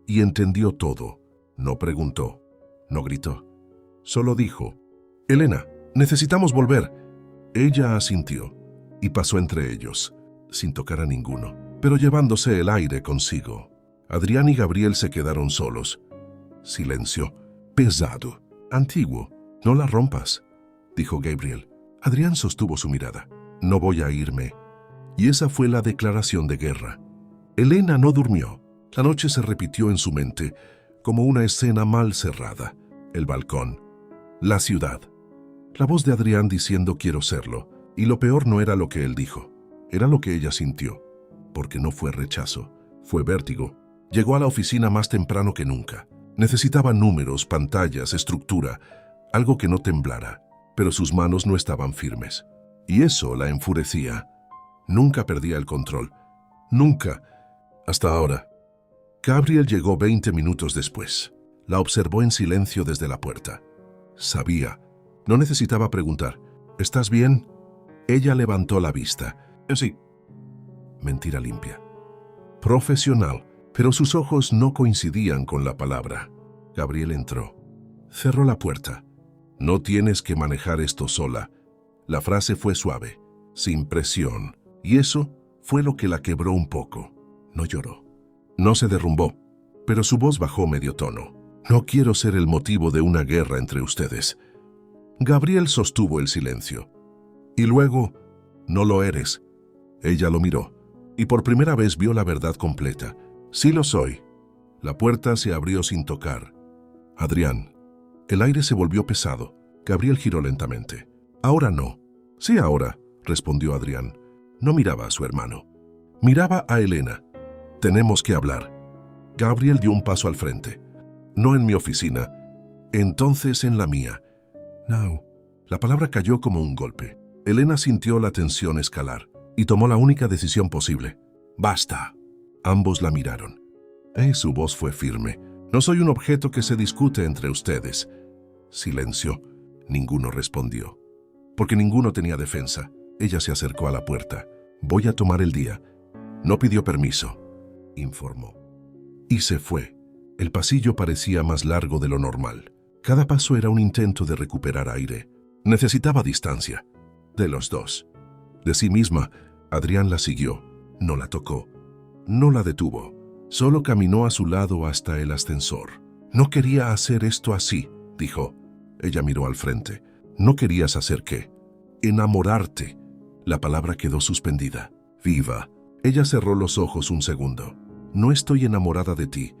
y entendió todo. No preguntó, no gritó. Solo dijo, «Elena, necesitamos volver». Ella asintió, y pasó entre ellos, sin tocar a ninguno, pero llevándose el aire consigo. Adrián y Gabriel se quedaron solos. Silencio, pesado, antiguo. «No la rompas», dijo Gabriel. Adrián sostuvo su mirada. «No voy a irme». Y esa fue la declaración de guerra. Elena no durmió. La noche se repitió en su mente como una escena mal cerrada. El balcón, la ciudad, la voz de Adrián diciendo «quiero serlo». Y lo peor no era lo que él dijo, era lo que ella sintió, porque no fue rechazo, fue vértigo. Llegó a la oficina más temprano que nunca. Necesitaba números, pantallas, estructura, algo que no temblara, pero sus manos no estaban firmes. Y eso la enfurecía. Nunca perdía el control. Nunca. Hasta ahora. Gabriel llegó 20 minutos después. La observó en silencio desde la puerta. Sabía. No necesitaba preguntar. «¿Estás bien?» Ella levantó la vista. «Sí». Mentira limpia. Profesional, pero sus ojos no coincidían con la palabra. Gabriel entró. Cerró la puerta. «No tienes que manejar esto sola». La frase fue suave, sin presión, y eso fue lo que la quebró un poco. No lloró. No se derrumbó, pero su voz bajó medio tono. «No quiero ser el motivo de una guerra entre ustedes». Gabriel sostuvo el silencio. Y luego, «No lo eres». Ella lo miró, y por primera vez vio la verdad completa. «Sí lo soy». La puerta se abrió sin tocar. «Adrián». El aire se volvió pesado. Gabriel giró lentamente. «Ahora no». «Sí, ahora», respondió Adrián. No miraba a su hermano. Miraba a Elena. «Tenemos que hablar». Gabriel dio un paso al frente. «No en mi oficina. Entonces en la mía». «No». La palabra cayó como un golpe. Elena sintió la tensión escalar y tomó la única decisión posible. «Basta». Ambos la miraron. Su voz fue firme. «No soy un objeto que se discute entre ustedes». Silencio. Ninguno respondió. Porque ninguno tenía defensa. Ella se acercó a la puerta. «Voy a tomar el día». No pidió permiso, informó. Y se fue. El pasillo parecía más largo de lo normal. Cada paso era un intento de recuperar aire. Necesitaba distancia. De los dos. De sí misma, Adrián la siguió. No la tocó. No la detuvo. Solo caminó a su lado hasta el ascensor. «No quería hacer esto así», dijo. Ella miró al frente. «¿No querías hacer qué?» «Enamorarte». La palabra quedó suspendida. «Viva». Ella cerró los ojos un segundo. «No estoy enamorada de ti».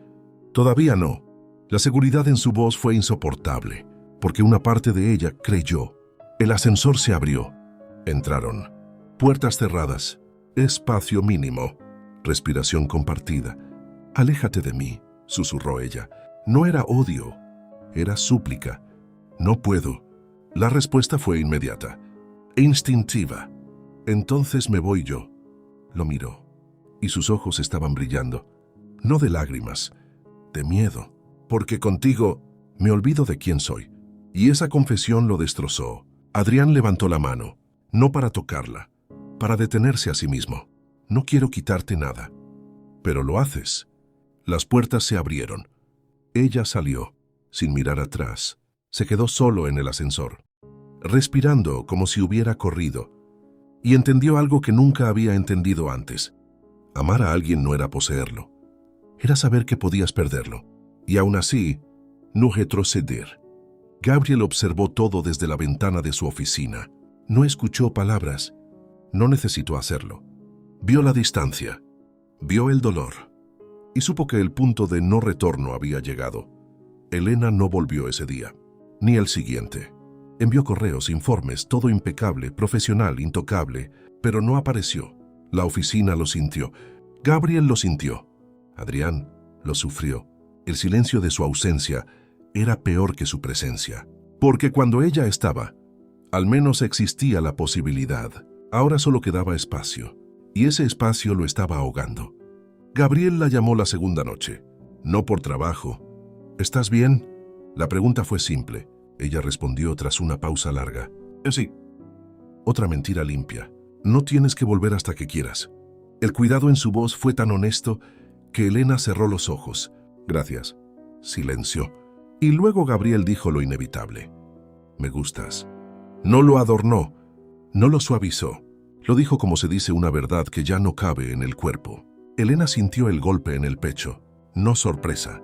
«Todavía no». La seguridad en su voz fue insoportable, porque una parte de ella creyó. El ascensor se abrió. Entraron. Puertas cerradas. Espacio mínimo. Respiración compartida. «Aléjate de mí», susurró ella. No era odio, era súplica. «No puedo». La respuesta fue inmediata, instintiva. «Entonces me voy yo». Lo miró, y sus ojos estaban brillando. No de lágrimas, de miedo. «Porque contigo me olvido de quién soy». Y esa confesión lo destrozó. Adrián levantó la mano, no para tocarla, para detenerse a sí mismo. «No quiero quitarte nada». «Pero lo haces». Las puertas se abrieron. Ella salió, sin mirar atrás. Se quedó solo en el ascensor, respirando como si hubiera corrido. Y entendió algo que nunca había entendido antes. Amar a alguien no era poseerlo. Era saber que podías perderlo. Y aún así, no retroceder. Gabriel observó todo desde la ventana de su oficina. No escuchó palabras. No necesitó hacerlo. Vio la distancia. Vio el dolor. Y supo que el punto de no retorno había llegado. Elena no volvió ese día, ni el siguiente. Envió correos, informes, todo impecable, profesional, intocable, pero no apareció. La oficina lo sintió. Gabriel lo sintió. Adrián lo sufrió. El silencio de su ausencia era peor que su presencia. Porque cuando ella estaba, al menos existía la posibilidad. Ahora solo quedaba espacio, y ese espacio lo estaba ahogando. Gabriel la llamó la segunda noche. No por trabajo. «¿Estás bien?» La pregunta fue simple. Ella respondió tras una pausa larga. «Sí». Otra mentira limpia. «No tienes que volver hasta que quieras». El cuidado en su voz fue tan honesto que Elena cerró los ojos. «Gracias». Silenció. Y luego Gabriel dijo lo inevitable. «Me gustas». No lo adornó, no lo suavizó. Lo dijo como se dice una verdad que ya no cabe en el cuerpo. Elena sintió el golpe en el pecho, no sorpresa,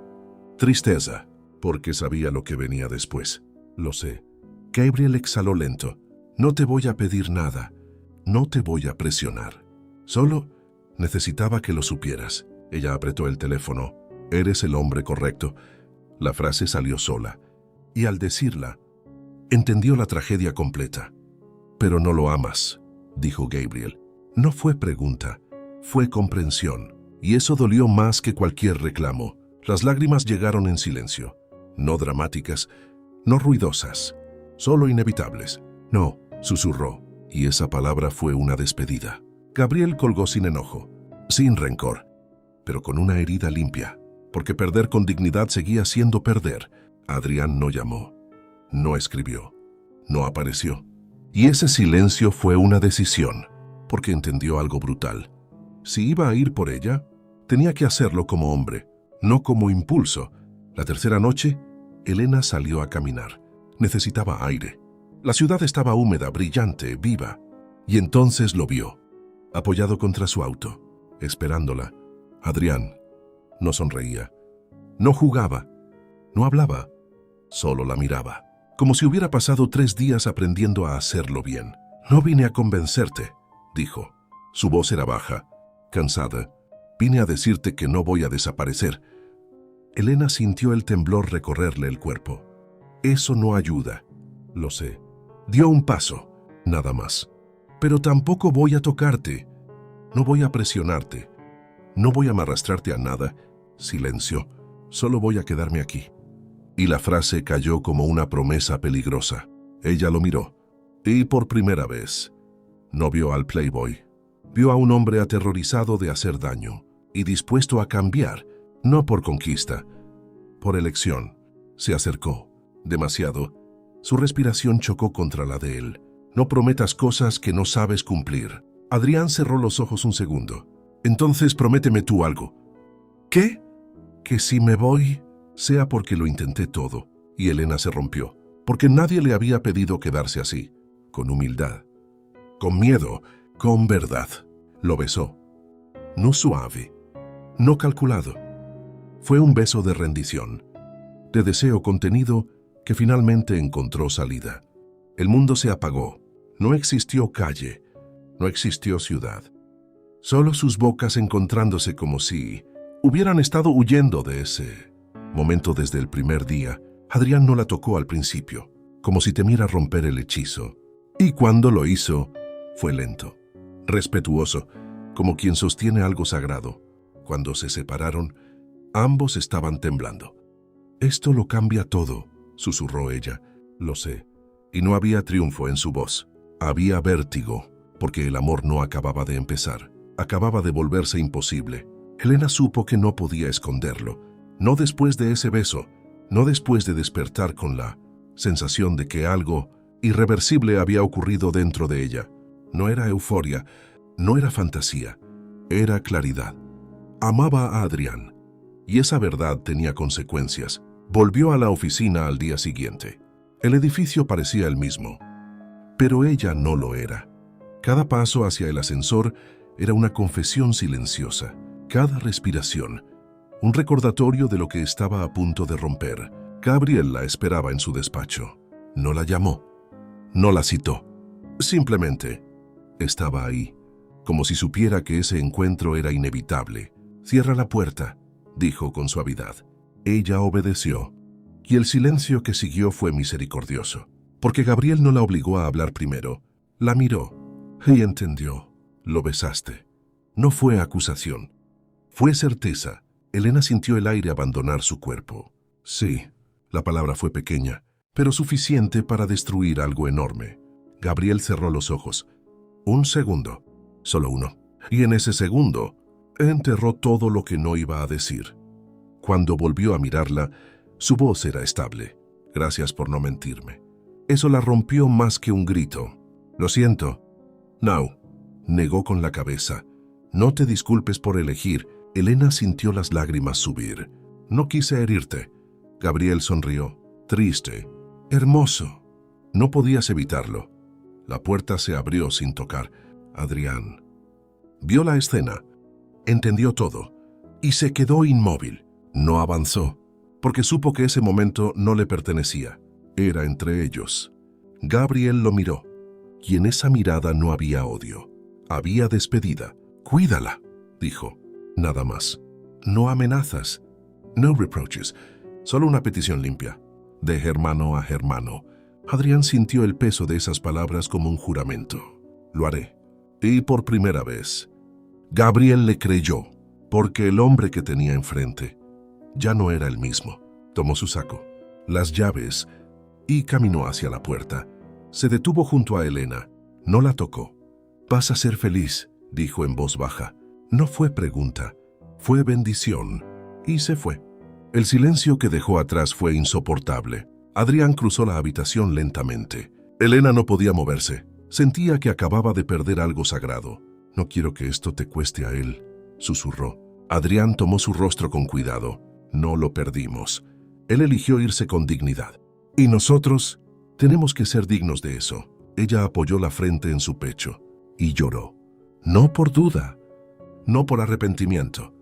tristeza, porque sabía lo que venía después. «Lo sé». Gabriel exhaló lento. «No te voy a pedir nada, no te voy a presionar. Solo necesitaba que lo supieras». Ella apretó el teléfono. «Eres el hombre correcto». La frase salió sola, y al decirla, entendió la tragedia completa. «Pero no lo amas», dijo Gabriel. No fue pregunta. Fue comprensión, y eso dolió más que cualquier reclamo. Las lágrimas llegaron en silencio, no dramáticas, no ruidosas, solo inevitables. «No», susurró, y esa palabra fue una despedida. Gabriel colgó sin enojo, sin rencor, pero con una herida limpia, porque perder con dignidad seguía siendo perder. Adrián no llamó, no escribió, no apareció. Y ese silencio fue una decisión, porque entendió algo brutal. Si iba a ir por ella, tenía que hacerlo como hombre, no como impulso. La tercera noche, Elena salió a caminar. Necesitaba aire. La ciudad estaba húmeda, brillante, viva. Y entonces lo vio, apoyado contra su auto, esperándola. Adrián no sonreía, no jugaba, no hablaba, solo la miraba, como si hubiera pasado 3 días aprendiendo a hacerlo bien. «No vine a convencerte», dijo. Su voz era baja, cansada. «Vine a decirte que no voy a desaparecer». Elena sintió el temblor recorrerle el cuerpo. «Eso no ayuda». «Lo sé». Dio un paso, nada más. «Pero tampoco voy a tocarte. No voy a presionarte. No voy a arrastrarte a nada». Silencio. «Solo voy a quedarme aquí». Y la frase cayó como una promesa peligrosa. Ella lo miró. Y por primera vez, no vio al playboy. Vio a un hombre aterrorizado de hacer daño. y dispuesto a cambiar, no por conquista, por elección. Se acercó, demasiado. Su respiración chocó contra la de él. No prometas cosas que no sabes cumplir. Adrián cerró los ojos un segundo. Entonces prométeme tú algo. ¿Qué? Que si me voy, sea porque lo intenté todo. Y Elena se rompió, porque nadie le había pedido quedarse así, con humildad, con miedo, con verdad. Lo besó. No suave, no calculado. Fue un beso de rendición, de deseo contenido que finalmente encontró salida. El mundo se apagó. No existió calle, no existió ciudad. Solo sus bocas encontrándose como si hubieran estado huyendo de ese momento desde el primer día. Adrián no la tocó al principio, como si temiera romper el hechizo. Y cuando lo hizo, fue lento, respetuoso, como quien sostiene algo sagrado. Cuando se separaron, ambos estaban temblando. «Esto lo cambia todo», susurró ella. «Lo sé». Y no había triunfo en su voz. Había vértigo, porque el amor no acababa de empezar. Acababa de volverse imposible. Elena supo que no podía esconderlo. No después de ese beso, no después de despertar con la sensación de que algo irreversible había ocurrido dentro de ella. No era euforia, no era fantasía, era claridad. Amaba a Adrián, y esa verdad tenía consecuencias. Volvió a la oficina al día siguiente. El edificio parecía el mismo, pero ella no lo era. Cada paso hacia el ascensor era una confesión silenciosa. Cada respiración, un recordatorio de lo que estaba a punto de romper. Gabriel la esperaba en su despacho. No la llamó, no la citó. Simplemente estaba ahí, como si supiera que ese encuentro era inevitable. «Cierra la puerta», dijo con suavidad. Ella obedeció, y el silencio que siguió fue misericordioso, porque Gabriel no la obligó a hablar primero. La miró y entendió. «Lo besaste». No fue acusación, fue certeza. Elena sintió el aire abandonar su cuerpo. Sí, la palabra fue pequeña, pero suficiente para destruir algo enorme. Gabriel cerró los ojos. Un segundo, solo uno. Y en ese segundo, enterró todo lo que no iba a decir. Cuando volvió a mirarla, su voz era estable. «Gracias por no mentirme». Eso la rompió más que un grito. «Lo siento». «No», negó con la cabeza. «No te disculpes por elegir». Elena sintió las lágrimas subir. «No quise herirte». Gabriel sonrió. «Triste. Hermoso». No podías evitarlo. La puerta se abrió sin tocar. Adrián vio la escena, entendió todo, y se quedó inmóvil. No avanzó, porque supo que ese momento no le pertenecía. Era entre ellos. Gabriel lo miró, y en esa mirada no había odio. Había despedida. «Cuídala», dijo. Nada más. No amenazas. No reproches. Solo una petición limpia. De hermano a hermano. Adrián sintió el peso de esas palabras como un juramento. «Lo haré». Y por primera vez, Gabriel le creyó, porque el hombre que tenía enfrente ya no era el mismo. Tomó su saco, las llaves, y caminó hacia la puerta. Se detuvo junto a Elena. No la tocó. «Vas a ser feliz», dijo en voz baja. No fue pregunta, fue bendición, y se fue. El silencio que dejó atrás fue insoportable. Adrián cruzó la habitación lentamente. Elena no podía moverse. Sentía que acababa de perder algo sagrado. «No quiero que esto te cueste a él», susurró. Adrián tomó su rostro con cuidado. «No lo perdimos. Él eligió irse con dignidad. Y nosotros tenemos que ser dignos de eso». Ella apoyó la frente en su pecho y lloró. No por duda, no por arrepentimiento,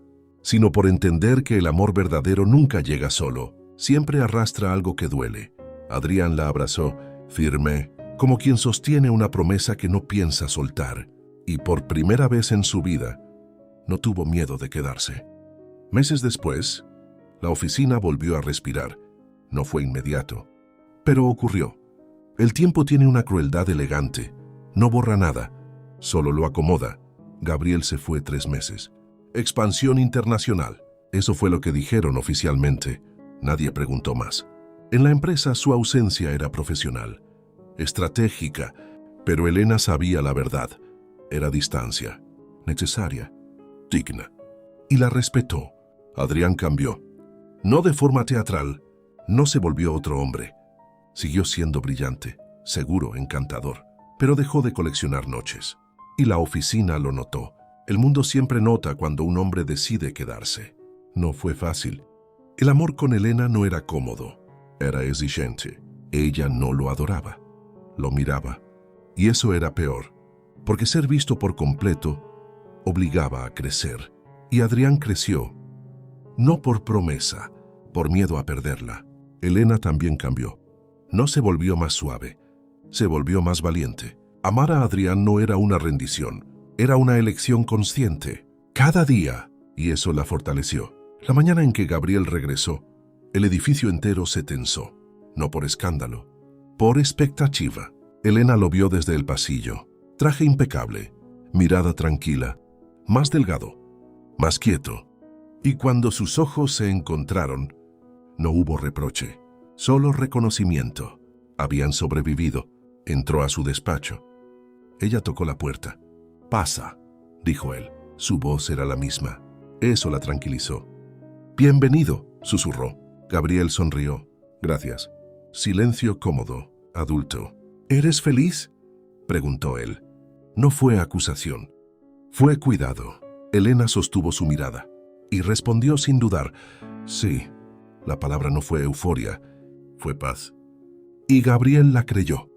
sino por entender que el amor verdadero nunca llega solo, siempre arrastra algo que duele. Adrián la abrazó, firme, como quien sostiene una promesa que no piensa soltar, y por primera vez en su vida, no tuvo miedo de quedarse. Meses después, la oficina volvió a respirar. No fue inmediato, pero ocurrió. El tiempo tiene una crueldad elegante, no borra nada, solo lo acomoda. Gabriel se fue 3 meses. Expansión internacional. Eso fue lo que dijeron oficialmente. Nadie preguntó más. En la empresa su ausencia era profesional, estratégica, pero Elena sabía la verdad. Era distancia, necesaria, digna. y la respetó. Adrián cambió. No de forma teatral, no se volvió otro hombre. Siguió siendo brillante, seguro, encantador, pero dejó de coleccionar noches. Y la oficina lo notó. El mundo siempre nota cuando un hombre decide quedarse. No fue fácil. El amor con Elena no era cómodo, era exigente. Ella no lo adoraba, lo miraba. Y eso era peor, porque ser visto por completo obligaba a crecer. Y Adrián creció, no por promesa, por miedo a perderla. Elena también cambió. No se volvió más suave, se volvió más valiente. Amar a Adrián no era una rendición, era una elección consciente. Cada día, y eso la fortaleció. La mañana en que Gabriel regresó, el edificio entero se tensó. No por escándalo, por expectativa. Elena lo vio desde el pasillo. Traje impecable, mirada tranquila, más delgado, más quieto. Y cuando sus ojos se encontraron, no hubo reproche, solo reconocimiento. Habían sobrevivido. Entró a su despacho. Ella tocó la puerta. «Pasa», dijo él. Su voz era la misma. Eso la tranquilizó. «Bienvenido», susurró. Gabriel sonrió. «Gracias». Silencio cómodo, adulto. «¿Eres feliz?», preguntó él. No fue acusación, fue cuidado. Elena sostuvo su mirada y respondió sin dudar. «Sí». La palabra no fue euforia, fue paz. Y Gabriel la creyó.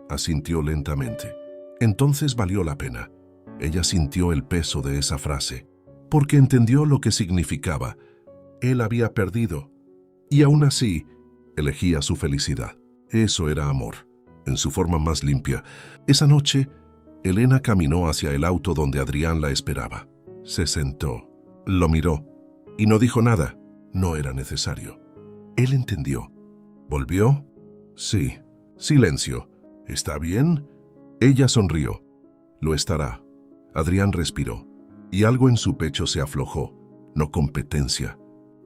Asintió lentamente. Entonces valió la pena. Ella sintió el peso de esa frase, porque entendió lo que significaba. Él había perdido, y aún así elegía su felicidad. Eso era amor, en su forma más limpia. Esa noche, Elena caminó hacia el auto donde Adrián la esperaba. Se sentó, lo miró, y no dijo nada. No era necesario. Él entendió. ¿Volvió? Sí. Silencio. ¿Está bien? Ella sonrió. Lo estará. Adrián respiró, y algo en su pecho se aflojó. No competencia,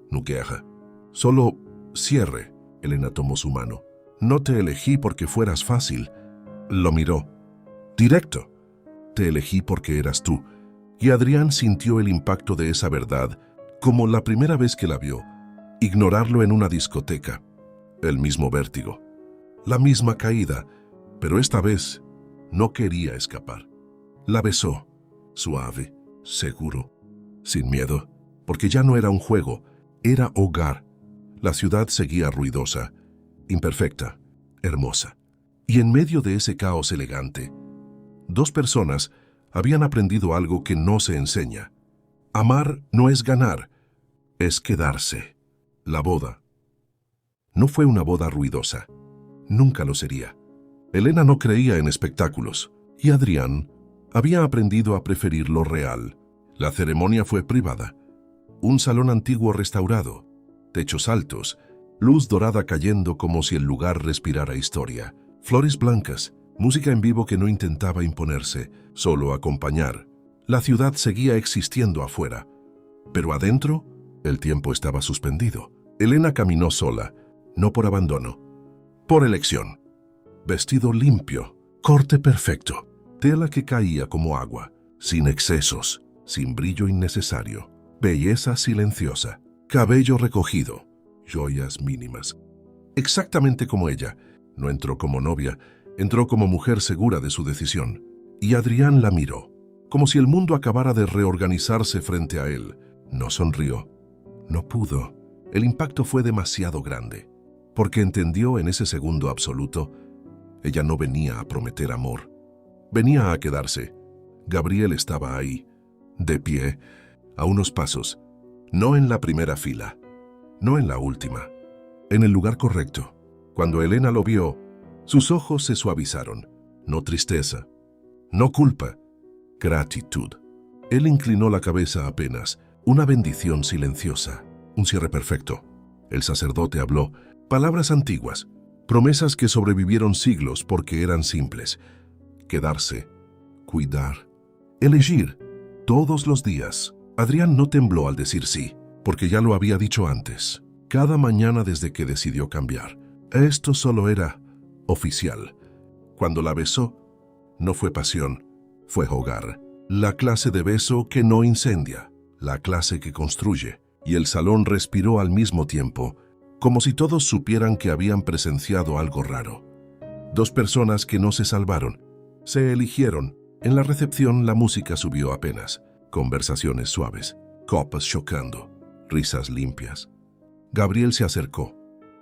no queja. Solo cierre. Elena tomó su mano. No te elegí porque fueras fácil. Lo miró. Directo. Te elegí porque eras tú. Y Adrián sintió el impacto de esa verdad, como la primera vez que la vio. Ignorarlo en una discoteca. El mismo vértigo. La misma caída, pero esta vez no quería escapar. La besó, suave, seguro, sin miedo, porque ya no era un juego, era hogar. La ciudad seguía ruidosa, imperfecta, hermosa. Y en medio de ese caos elegante, dos personas habían aprendido algo que no se enseña. Amar no es ganar, es quedarse. La boda. No fue una boda ruidosa. Nunca lo sería. Elena no creía en espectáculos, y Adrián había aprendido a preferir lo real. La ceremonia fue privada. Un salón antiguo restaurado, techos altos, luz dorada cayendo como si el lugar respirara historia. Flores blancas, música en vivo que no intentaba imponerse, solo acompañar. La ciudad seguía existiendo afuera, pero adentro el tiempo estaba suspendido. Elena caminó sola, no por abandono, por elección. Vestido limpio, corte perfecto, tela que caía como agua, sin excesos, sin brillo innecesario, belleza silenciosa, cabello recogido, joyas mínimas. Exactamente como ella. No entró como novia, entró como mujer segura de su decisión. Y Adrián la miró, como si el mundo acabara de reorganizarse frente a él. No sonrió, no pudo. El impacto fue demasiado grande, porque entendió en ese segundo absoluto, ella no venía a prometer amor, venía a quedarse. Gabriel estaba ahí, de pie, a unos pasos, no en la primera fila, no en la última, en el lugar correcto. Cuando Elena lo vio, sus ojos se suavizaron. No tristeza, no culpa, gratitud. Él inclinó la cabeza apenas, una bendición silenciosa, un cierre perfecto. El sacerdote habló, palabras antiguas, promesas que sobrevivieron siglos porque eran simples. Quedarse, cuidar, elegir, todos los días. Adrián no tembló al decir sí, porque ya lo había dicho antes. Cada mañana desde que decidió cambiar. Esto solo era oficial. Cuando la besó, no fue pasión, fue hogar. La clase de beso que no incendia, la clase que construye, y el salón respiró al mismo tiempo, como si todos supieran que habían presenciado algo raro. Dos personas que no se salvaron. Se eligieron. En la recepción la música subió apenas. Conversaciones suaves, copas chocando, risas limpias. Gabriel se acercó.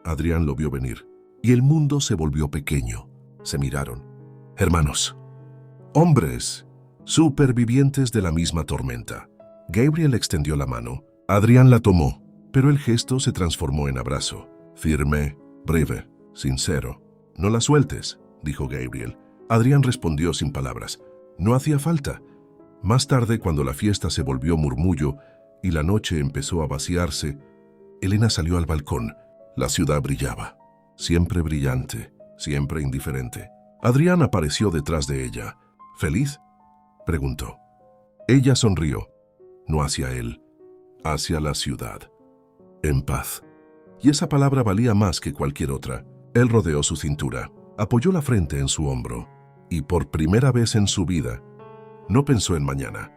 Adrián lo vio venir. Y el mundo se volvió pequeño. Se miraron. Hermanos. Hombres. Supervivientes de la misma tormenta. Gabriel extendió la mano. Adrián la tomó, pero el gesto se transformó en abrazo. Firme, breve, sincero. No la sueltes, dijo Gabriel. Adrián respondió sin palabras. No hacía falta. Más tarde, cuando la fiesta se volvió murmullo y la noche empezó a vaciarse, Elena salió al balcón. La ciudad brillaba. Siempre brillante, siempre indiferente. Adrián apareció detrás de ella. ¿Feliz?, preguntó. Ella sonrió. No hacia él, hacia la ciudad. En paz. Y esa palabra valía más que cualquier otra. Él rodeó su cintura, apoyó la frente en su hombro, y por primera vez en su vida, no pensó en mañana,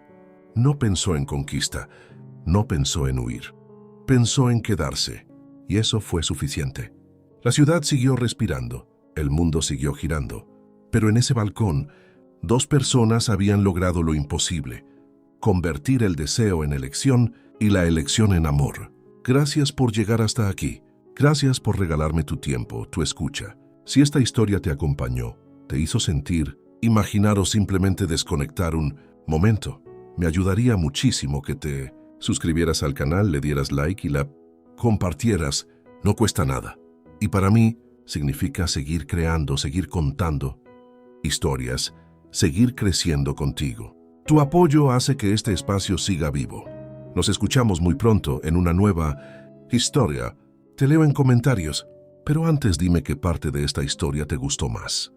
no pensó en conquista, no pensó en huir. Pensó en quedarse, y eso fue suficiente. La ciudad siguió respirando, el mundo siguió girando, pero en ese balcón, dos personas habían logrado lo imposible: convertir el deseo en elección y la elección en amor. Gracias por llegar hasta aquí. Gracias por regalarme tu tiempo, tu escucha. Si esta historia te acompañó, te hizo sentir, imaginar o simplemente desconectar un momento, me ayudaría muchísimo que te suscribieras al canal, le dieras like y la compartieras. No cuesta nada. Y para mí significa seguir creando, seguir contando historias, seguir creciendo contigo. Tu apoyo hace que este espacio siga vivo. Nos escuchamos muy pronto en una nueva historia. Te leo en comentarios, pero antes dime qué parte de esta historia te gustó más.